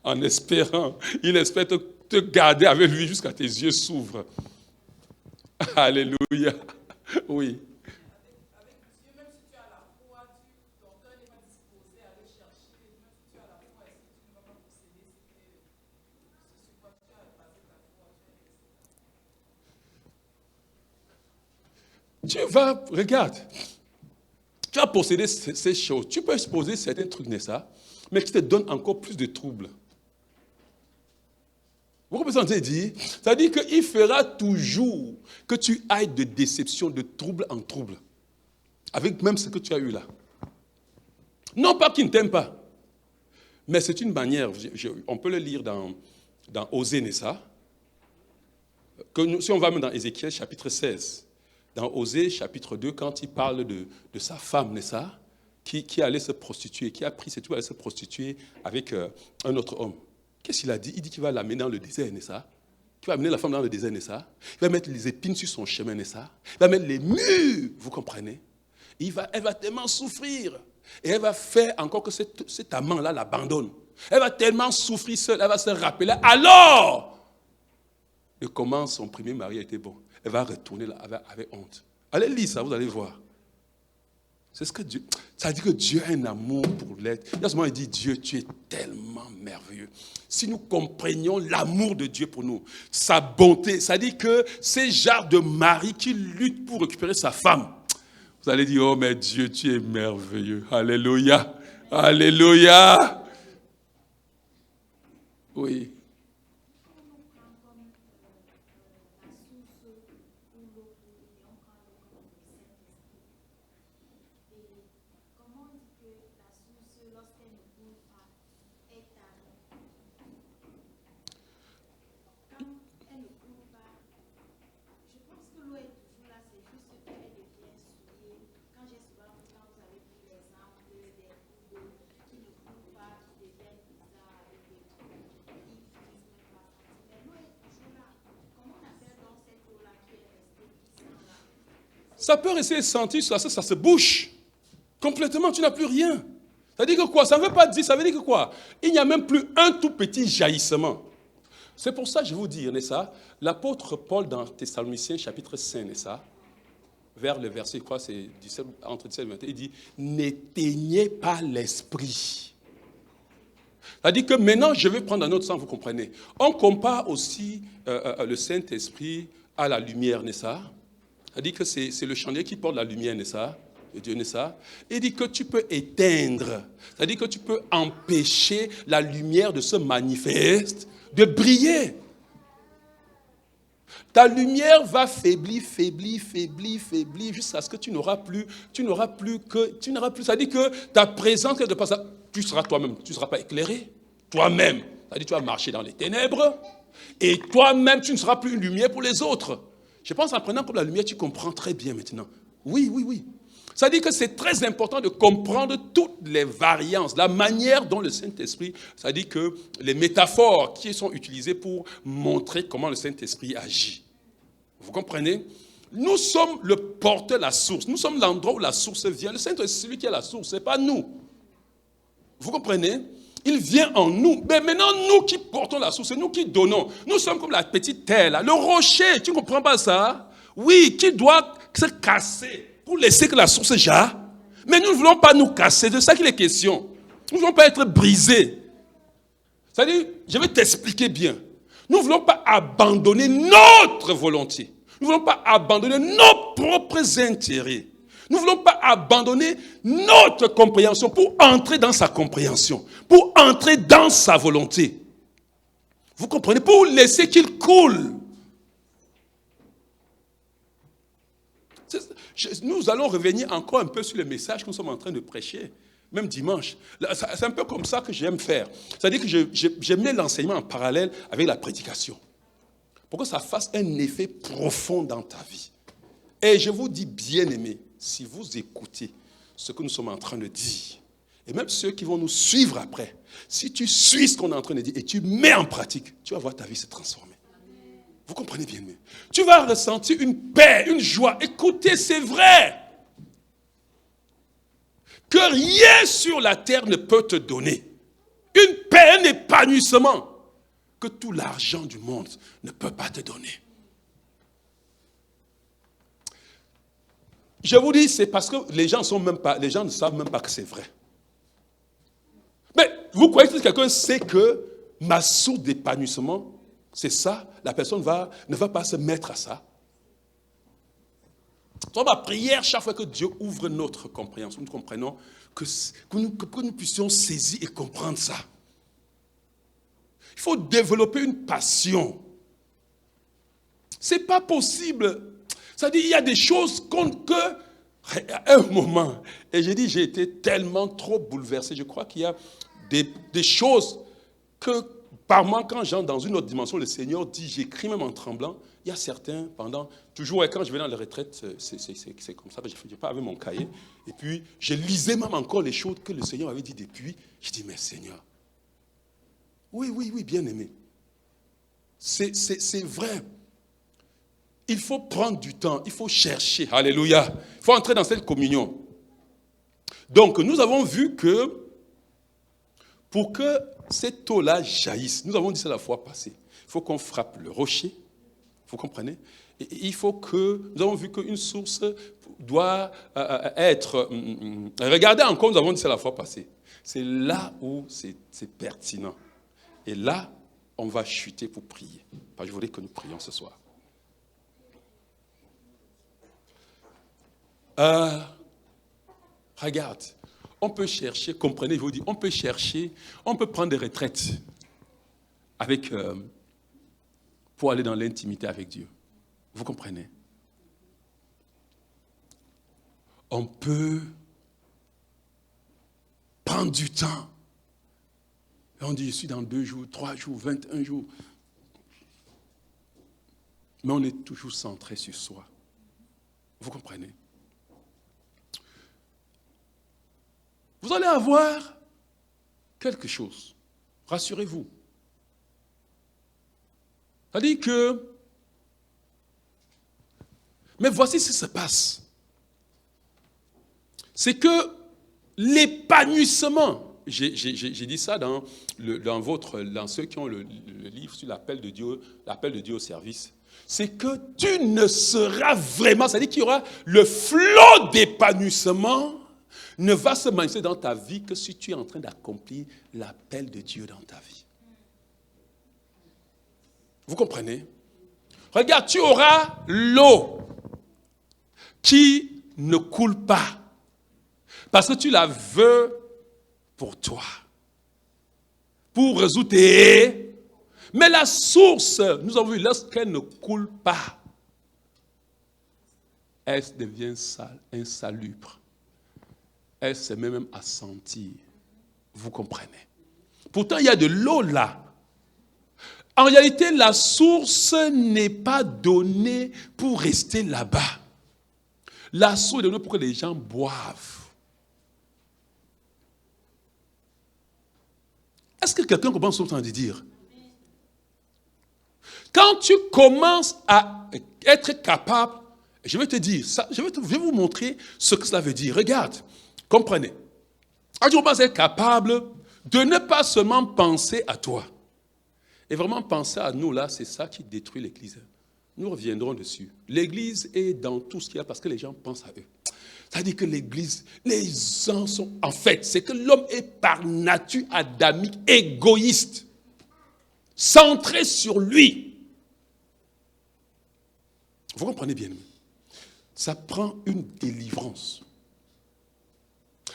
En espérant, il espère te garder avec lui jusqu'à tes yeux s'ouvrent. Alléluia. Oui. Tu vas, regarde, tu vas posséder ces choses. Tu peux exposer certains trucs, n'est-ce pas? Mais qui te donnent encore plus de troubles. Vous comprenez ce que je dis? C'est-à-dire qu'il fera toujours que tu ailles de déception, de trouble en trouble. Avec même ce que tu as eu là. Non pas qu'il ne t'aime pas. Mais c'est une manière, on peut le lire dans Osée, n'est-ce pas? Si on va même dans Ézéchiel chapitre 16, dans Osée chapitre 2, quand il parle de sa femme, n'est-ce pas? qui allait se prostituer, qui a pris ses trucs, allait se prostituer avec un autre homme. Qu'est-ce qu'il a dit? Il dit qu'il va l'amener dans le désert, n'est-ce pas? Qu'il va amener la femme dans le désert, n'est-ce pas? Il va mettre les épines sur son chemin, n'est-ce pas? Il va mettre les murs, vous comprenez? Elle va tellement souffrir. Et elle va faire encore que cet amant-là l'abandonne. Elle va tellement souffrir seule, elle va se rappeler. Alors, de comment son premier mari était bon. Elle va retourner là avec honte. Allez lire ça, vous allez voir. C'est ce que Dieu... Ça dit que Dieu a un amour pour l'être. Il y a ce moment, il dit, Dieu, tu es tellement merveilleux. Si nous comprenions l'amour de Dieu pour nous, sa bonté, ça dit que ces genres de mari qui luttent pour récupérer sa femme, vous allez dire, oh mais Dieu, tu es merveilleux. Alléluia. Alléluia. Oui. Ça peut rester senti, ça se bouche. Complètement, tu n'as plus rien. Ça veut dire que quoi? Ça ne veut pas dire, ça veut dire que quoi? Il n'y a même plus un tout petit jaillissement. C'est pour ça que je vais vous dire, n'est-ce pas? L'apôtre Paul dans Thessaloniciens chapitre 5, n'est-ce pas? Vers le verset, je crois, c'est entre 17 et 21, il dit, n'éteignez pas l'esprit. C'est-à-dire que maintenant, je vais prendre un autre sens, vous comprenez. On compare aussi le Saint-Esprit à la lumière, n'est-ce pas? C'est-à-dire que c'est le chandelier qui porte la lumière, n'est-ce pas? De Dieu, n'est-ce pas? Il dit que tu peux éteindre. C'est-à-dire que tu peux empêcher la lumière de se manifester, de briller. Ta lumière va faiblir, jusqu'à ce que tu n'auras plus, c'est-à-dire que ta présence, de passage, tu seras toi-même, tu ne seras pas éclairé. Toi-même, c'est-à-dire tu vas marcher dans les ténèbres, et toi-même, tu ne seras plus une lumière pour les autres. Je pense en prenant comme la lumière, tu comprends très bien maintenant. Oui. Ça dit que c'est très important de comprendre toutes les variances, la manière dont le Saint-Esprit, ça dit que les métaphores qui sont utilisées pour montrer comment le Saint-Esprit agit. Vous comprenez? Nous sommes le porteur, la source. Nous sommes l'endroit où la source vient. Le Saint-Esprit, c'est lui qui est la source, ce n'est pas nous. Vous comprenez? Il vient en nous. Mais maintenant, nous qui portons la source, c'est nous qui donnons. Nous sommes comme la petite terre, là. Le rocher, tu ne comprends pas ça? Oui, qui doit se casser pour laisser que la source jaille. Mais nous ne voulons pas nous casser, de ça qu'il est question. Nous ne voulons pas être brisés. C'est-à-dire, je vais t'expliquer bien. Nous ne voulons pas abandonner notre volonté. Nous ne voulons pas abandonner nos propres intérêts. Nous ne voulons pas abandonner notre compréhension pour entrer dans sa compréhension, pour entrer dans sa volonté. Vous comprenez? Pour laisser qu'il coule. Nous allons revenir encore un peu sur le message que nous sommes en train de prêcher, même dimanche. C'est un peu comme ça que j'aime faire. C'est-à-dire que j'aime l'enseignement en parallèle avec la prédication, pour que ça fasse un effet profond dans ta vie. Et je vous dis, bien-aimés, si vous écoutez ce que nous sommes en train de dire, et même ceux qui vont nous suivre après, si tu suis ce qu'on est en train de dire et tu mets en pratique, tu vas voir ta vie se transformer. Vous comprenez bien, mais tu vas ressentir une paix, une joie. Écoutez, c'est vrai que rien sur la terre ne peut te donner une paix, un épanouissement que tout l'argent du monde ne peut pas te donner. Je vous dis, c'est parce que les gens ne savent même pas que c'est vrai. Mais vous croyez que quelqu'un sait que ma source d'épanouissement, c'est ça, la personne ne va pas se mettre à ça. Dans ma prière, chaque fois que Dieu ouvre notre compréhension, nous comprenons que nous puissions saisir et comprendre ça. Il faut développer une passion. Ce n'est pas possible. C'est-à-dire, il y a des choses à un moment, et j'ai dit, j'ai été tellement trop bouleversé. Je crois qu'il y a des choses que, par moi, quand j'entre dans une autre dimension, le Seigneur dit, j'écris même en tremblant, il y a certains, toujours, quand je vais dans les retraites, c'est comme ça, je ne fais pas avec mon cahier. Et puis, je lisais même encore les choses que le Seigneur avait dit depuis. Je dis, mais Seigneur, oui, bien aimé. C'est vrai. Il faut prendre du temps, il faut chercher. Alléluia. Il faut entrer dans cette communion. Donc, nous avons vu que pour que cette eau-là jaillisse, nous avons dit ça la fois passée, il faut qu'on frappe le rocher, vous comprenez? Et il faut que, nous avons vu qu'une source doit être, regardez encore, nous avons dit ça la fois passée, c'est là où c'est pertinent. Et là, on va chuter pour prier. Je voudrais que nous prions ce soir. Regarde, on peut chercher, comprenez, je vous dis, on peut chercher, on peut prendre des retraites pour aller dans l'intimité avec Dieu. Vous comprenez? On peut prendre du temps. Et on dit, je suis dans 2 jours, 3 jours, 21 jours. Mais on est toujours centré sur soi. Vous comprenez? Vous allez avoir quelque chose. Rassurez-vous. C'est-à-dire que... Mais voici ce qui se passe. C'est que l'épanouissement, j'ai dit ça dans ceux qui ont le livre sur l'appel de Dieu au service, c'est que tu ne seras vraiment, c'est-à-dire qu'il y aura le flot d'épanouissement ne va se manifester dans ta vie que si tu es en train d'accomplir l'appel de Dieu dans ta vie. Vous comprenez? Regarde, tu auras l'eau qui ne coule pas parce que tu la veux pour toi, pour résoudre tes... Mais la source, nous avons vu, lorsqu'elle ne coule pas, elle devient sale, insalubre. Elle se met même à sentir. Vous comprenez? Pourtant, il y a de l'eau là. En réalité, la source n'est pas donnée pour rester là-bas. La source est donnée pour que les gens boivent. Est-ce que quelqu'un comprend ce que je suis en train de dire? Quand tu commences à être capable, je vais te dire, je vais vous montrer ce que cela veut dire. Regarde, comprenez. Quand tu commences à être capable de ne pas seulement penser à toi, et vraiment penser à nous là, c'est ça qui détruit l'Église. Nous reviendrons dessus. L'Église est dans tout ce qu'il y a parce que les gens pensent à eux. C'est-à-dire que l'Église, les gens sont... En fait, c'est que l'homme est par nature adamique, égoïste, centré sur lui. Vous comprenez bien? Ça prend une délivrance.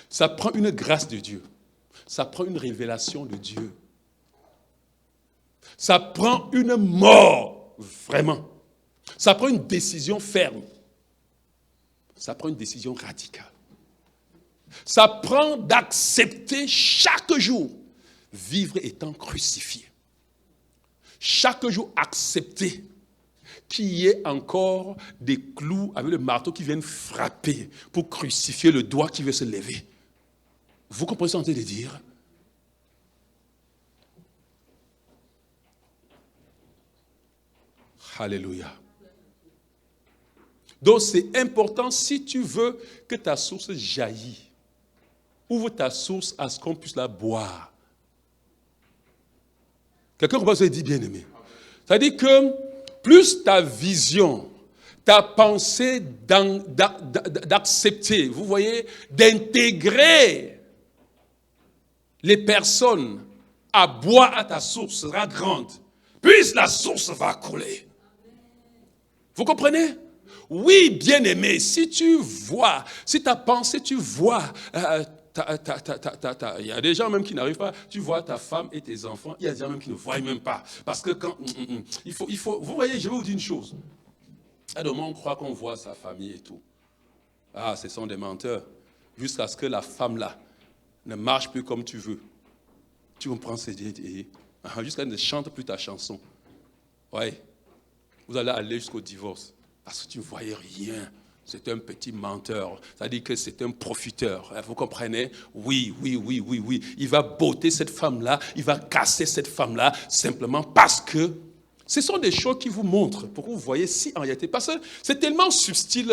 Ça prend une grâce de Dieu. Ça prend une révélation de Dieu. Ça prend une mort, vraiment. Ça prend une décision ferme. Ça prend une décision radicale. Ça prend d'accepter chaque jour vivre étant crucifié. Chaque jour accepter qu'il y ait encore des clous avec le marteau qui viennent frapper pour crucifier le doigt qui veut se lever. Vous comprenez ce que je suis en train de dire? Alléluia. Donc c'est important si tu veux que ta source jaillit. Ouvre ta source à ce qu'on puisse la boire. Quelqu'un comprend ce que je dis, bien-aimé? C'est-à-dire que plus ta vision, ta pensée d'accepter, vous voyez, d'intégrer les personnes à boire à ta source sera grande, plus la source va couler. Vous comprenez? Oui, bien-aimé, si tu vois, si ta pensée, tu vois, il y a des gens même qui n'arrivent pas, tu vois ta femme et tes enfants, il y a des gens même qui ne voient même pas. Parce que quand, il faut, vous voyez, je vais vous dire une chose. À demain, on croit qu'on voit sa famille et tout. Ah, ce sont des menteurs. Jusqu'à ce que la femme là ne marche plus comme tu veux. Tu comprends, jusqu'à ce qu'elle ne chante plus ta chanson. Oui. vous allez aller jusqu'au divorce. Parce que tu ne voyais rien. C'est un petit menteur. C'est-à-dire que c'est un profiteur. Vous comprenez? Oui. Il va botter cette femme-là. Il va casser cette femme-là simplement parce que ce sont des choses qui vous montrent. Pour que vous voyez si en réalité. Parce que c'est tellement subtil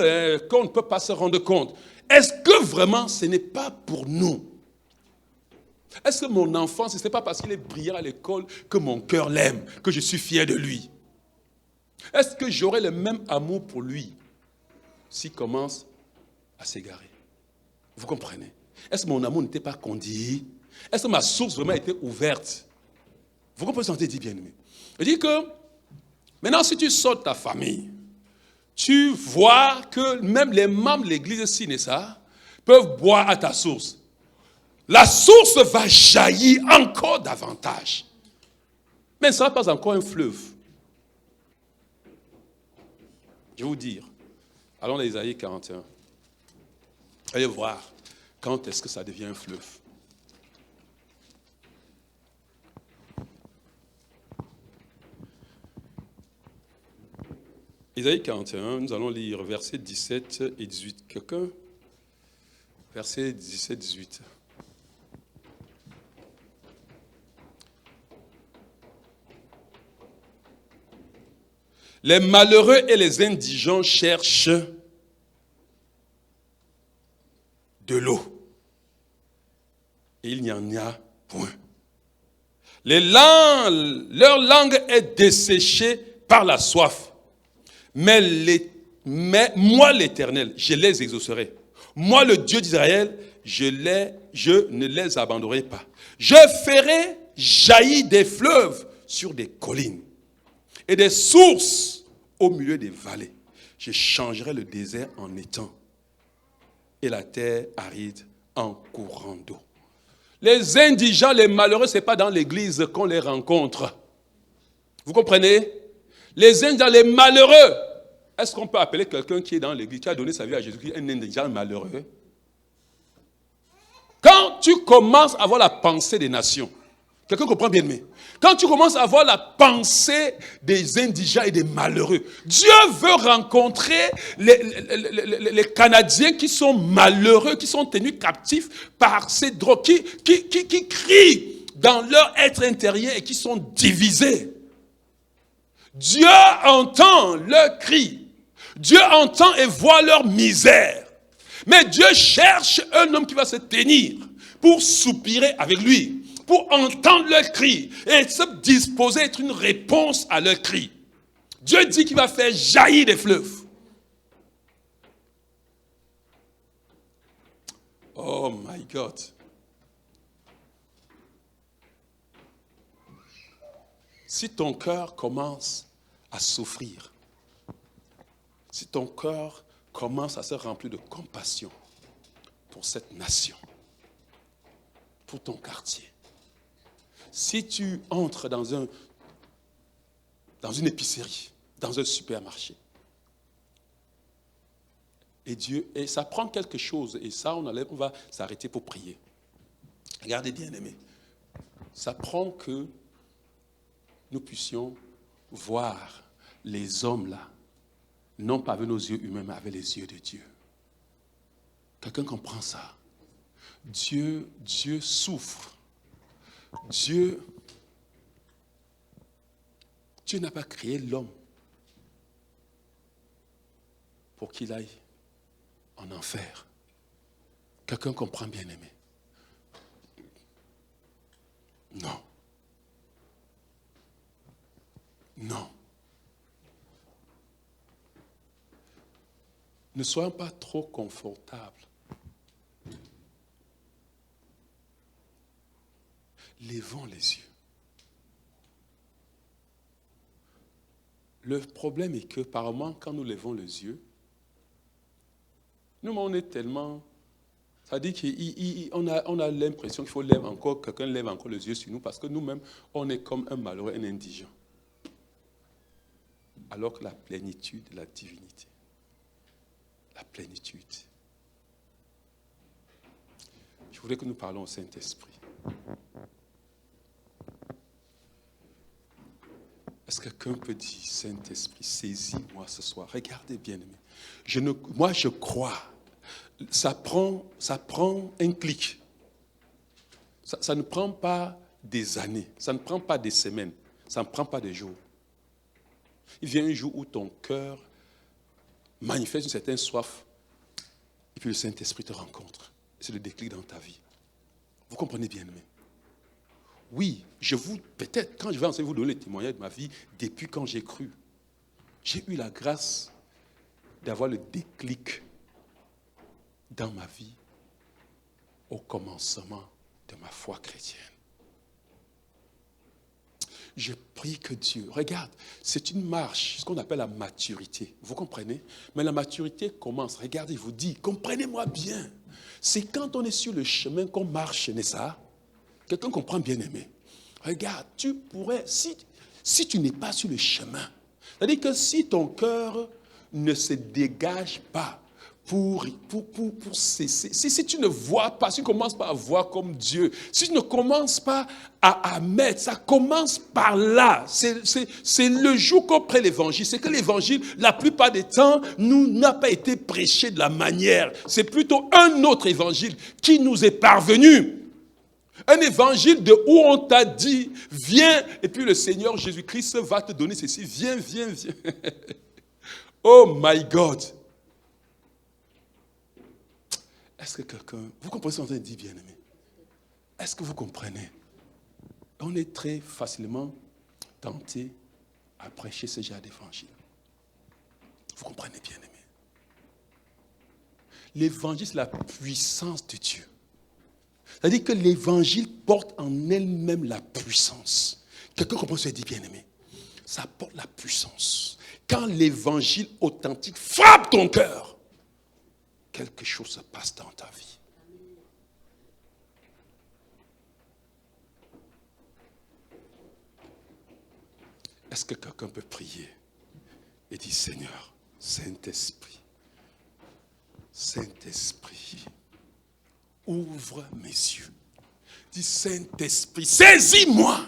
qu'on ne peut pas se rendre compte. Est-ce que vraiment ce n'est pas pour nous? Est-ce que mon enfant, ce n'est pas parce qu'il est brillant à l'école que mon cœur l'aime, que je suis fier de lui? Est-ce que j'aurai le même amour pour lui s'il commence à s'égarer? Vous comprenez? Est-ce que mon amour n'était pas conduit? Est-ce que ma source vraiment était ouverte? Vous comprenez ce que je dis, bien-aimé? Je dis que, maintenant, si tu sors de ta famille, tu vois que même les membres de l'église Sinessa peuvent boire à ta source. La source va jaillir encore davantage. Mais ça n'est pas encore un fleuve. Je vais vous dire, allons à Isaïe 41. Allez voir quand est-ce que ça devient un fleuve. Isaïe 41, nous allons lire versets 17 et 18. Quelqu'un? Versets 17-18. Les malheureux et les indigents cherchent de l'eau. Et il n'y en a point. Leur langue est desséchée par la soif. Mais moi, l'Éternel, je les exaucerai. Moi, le Dieu d'Israël, je ne les abandonnerai pas. Je ferai jaillir des fleuves sur des collines et des sources au milieu des vallées. Je changerai le désert en étang et la terre aride en courant d'eau. Les indigents, les malheureux, ce n'est pas dans l'église qu'on les rencontre. Vous comprenez? Les indigents, les malheureux. Est-ce qu'on peut appeler quelqu'un qui est dans l'église, qui a donné sa vie à Jésus-Christ, un indigent malheureux? Quand tu commences à avoir la pensée des nations, quelqu'un comprend bien, mais quand tu commences à avoir la pensée des indigents et des malheureux, Dieu veut rencontrer les Canadiens qui sont malheureux, qui sont tenus captifs par ces drogues, qui crient dans leur être intérieur et qui sont divisés. Dieu entend leurs cris. Dieu entend et voit leur misère. Mais Dieu cherche un homme qui va se tenir pour soupirer avec lui, pour entendre leurs cris et se disposer à être une réponse à leurs cris. Dieu dit qu'il va faire jaillir des fleuves. Oh my God. Si ton cœur commence à souffrir, si ton cœur commence à se remplir de compassion pour cette nation, pour ton quartier, si tu entres dans une épicerie, dans un supermarché, et ça prend quelque chose, et ça on va s'arrêter pour prier. Regardez bien, aimés, ça prend que nous puissions voir les hommes là, non pas avec nos yeux humains, mais avec les yeux de Dieu. Quelqu'un comprend ça? Dieu souffre. Dieu n'a pas créé l'homme pour qu'il aille en enfer. Quelqu'un comprend, bien aimé? Non. Non. Ne soyons pas trop confortables. Levons les yeux. Le problème est que, par moments, quand nous levons les yeux, nous, on est tellement... Ça dit qu'on a l'impression qu'il faut lever encore, quelqu'un lève encore les yeux sur nous, parce que nous-mêmes, on est comme un malheureux, un indigent. Alors que la plénitude de la divinité, la plénitude. Je voudrais que nous parlons au Saint-Esprit. Est-ce que quelqu'un peut dire, Saint-Esprit, saisis-moi ce soir. Regardez bien aimé. Moi je crois. Ça prend un clic. Ça ne prend pas des années. Ça ne prend pas des semaines. Ça ne prend pas des jours. Il vient un jour où ton cœur manifeste une certaine soif. Et puis le Saint-Esprit te rencontre. C'est le déclic dans ta vie. Vous comprenez bien aimé? Oui, peut-être quand je vais ensuite vous donner le témoignage de ma vie, depuis quand j'ai cru, j'ai eu la grâce d'avoir le déclic dans ma vie au commencement de ma foi chrétienne. Je prie que Dieu, regarde, c'est une marche, ce qu'on appelle la maturité. Vous comprenez? Mais la maturité commence, regardez, je vous dis, comprenez-moi bien. C'est quand on est sur le chemin qu'on marche, n'est-ce pas? Quelqu'un comprend bien aimé. Regarde, tu pourrais, si tu n'es pas sur le chemin, c'est-à-dire que si ton cœur ne se dégage pas pour cesser, si tu ne vois pas, si tu ne commences pas à voir comme Dieu, si tu ne commences pas à mettre, ça commence par là. C'est le jour qu'on prête l'évangile. C'est que l'évangile, la plupart des temps, n'a pas été prêché de la manière. C'est plutôt un autre évangile qui nous est parvenu. Un évangile de où on t'a dit, viens, et puis le Seigneur Jésus-Christ va te donner ceci, viens, viens, viens. Oh my God. Est-ce que quelqu'un, vous comprenez ce qu'on dit, bien-aimé? Est-ce que vous comprenez? On est très facilement tenté à prêcher ce genre d'évangile. Vous comprenez, bien-aimé? L'évangile, c'est la puissance de Dieu. C'est-à-dire que l'évangile porte en elle-même la puissance. Quelqu'un comprend ce que dit, bien-aimé? Ça porte la puissance. Quand l'évangile authentique frappe ton cœur, quelque chose se passe dans ta vie. Est-ce que quelqu'un peut prier et dire, Seigneur, Saint-Esprit, Saint-Esprit, ouvre mes yeux. Dis, Saint-Esprit, saisis-moi.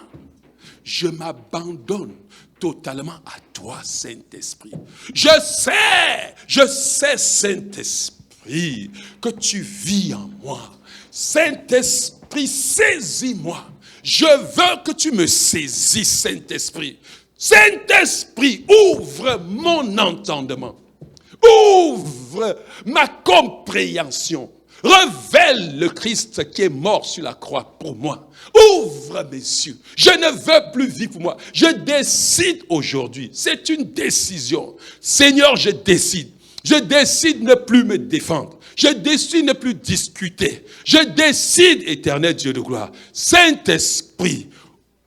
Je m'abandonne totalement à toi, Saint-Esprit. Je sais, Saint-Esprit, que tu vis en moi. Saint-Esprit, saisis-moi. Je veux que tu me saisisses, Saint-Esprit. Saint-Esprit, ouvre mon entendement. Ouvre ma compréhension. Révèle le Christ qui est mort sur la croix pour moi. Ouvre mes yeux. Je ne veux plus vivre pour moi. Je décide aujourd'hui. C'est une décision. Seigneur, je décide. Je décide de ne plus me défendre. Je décide de ne plus discuter. Je décide, éternel Dieu de gloire. Saint-Esprit,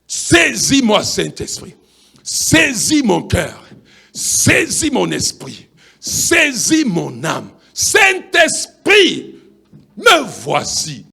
saisis-moi, Saint-Esprit. Saisis mon cœur. Saisis mon esprit. Saisis mon âme. Saint-Esprit, me voici.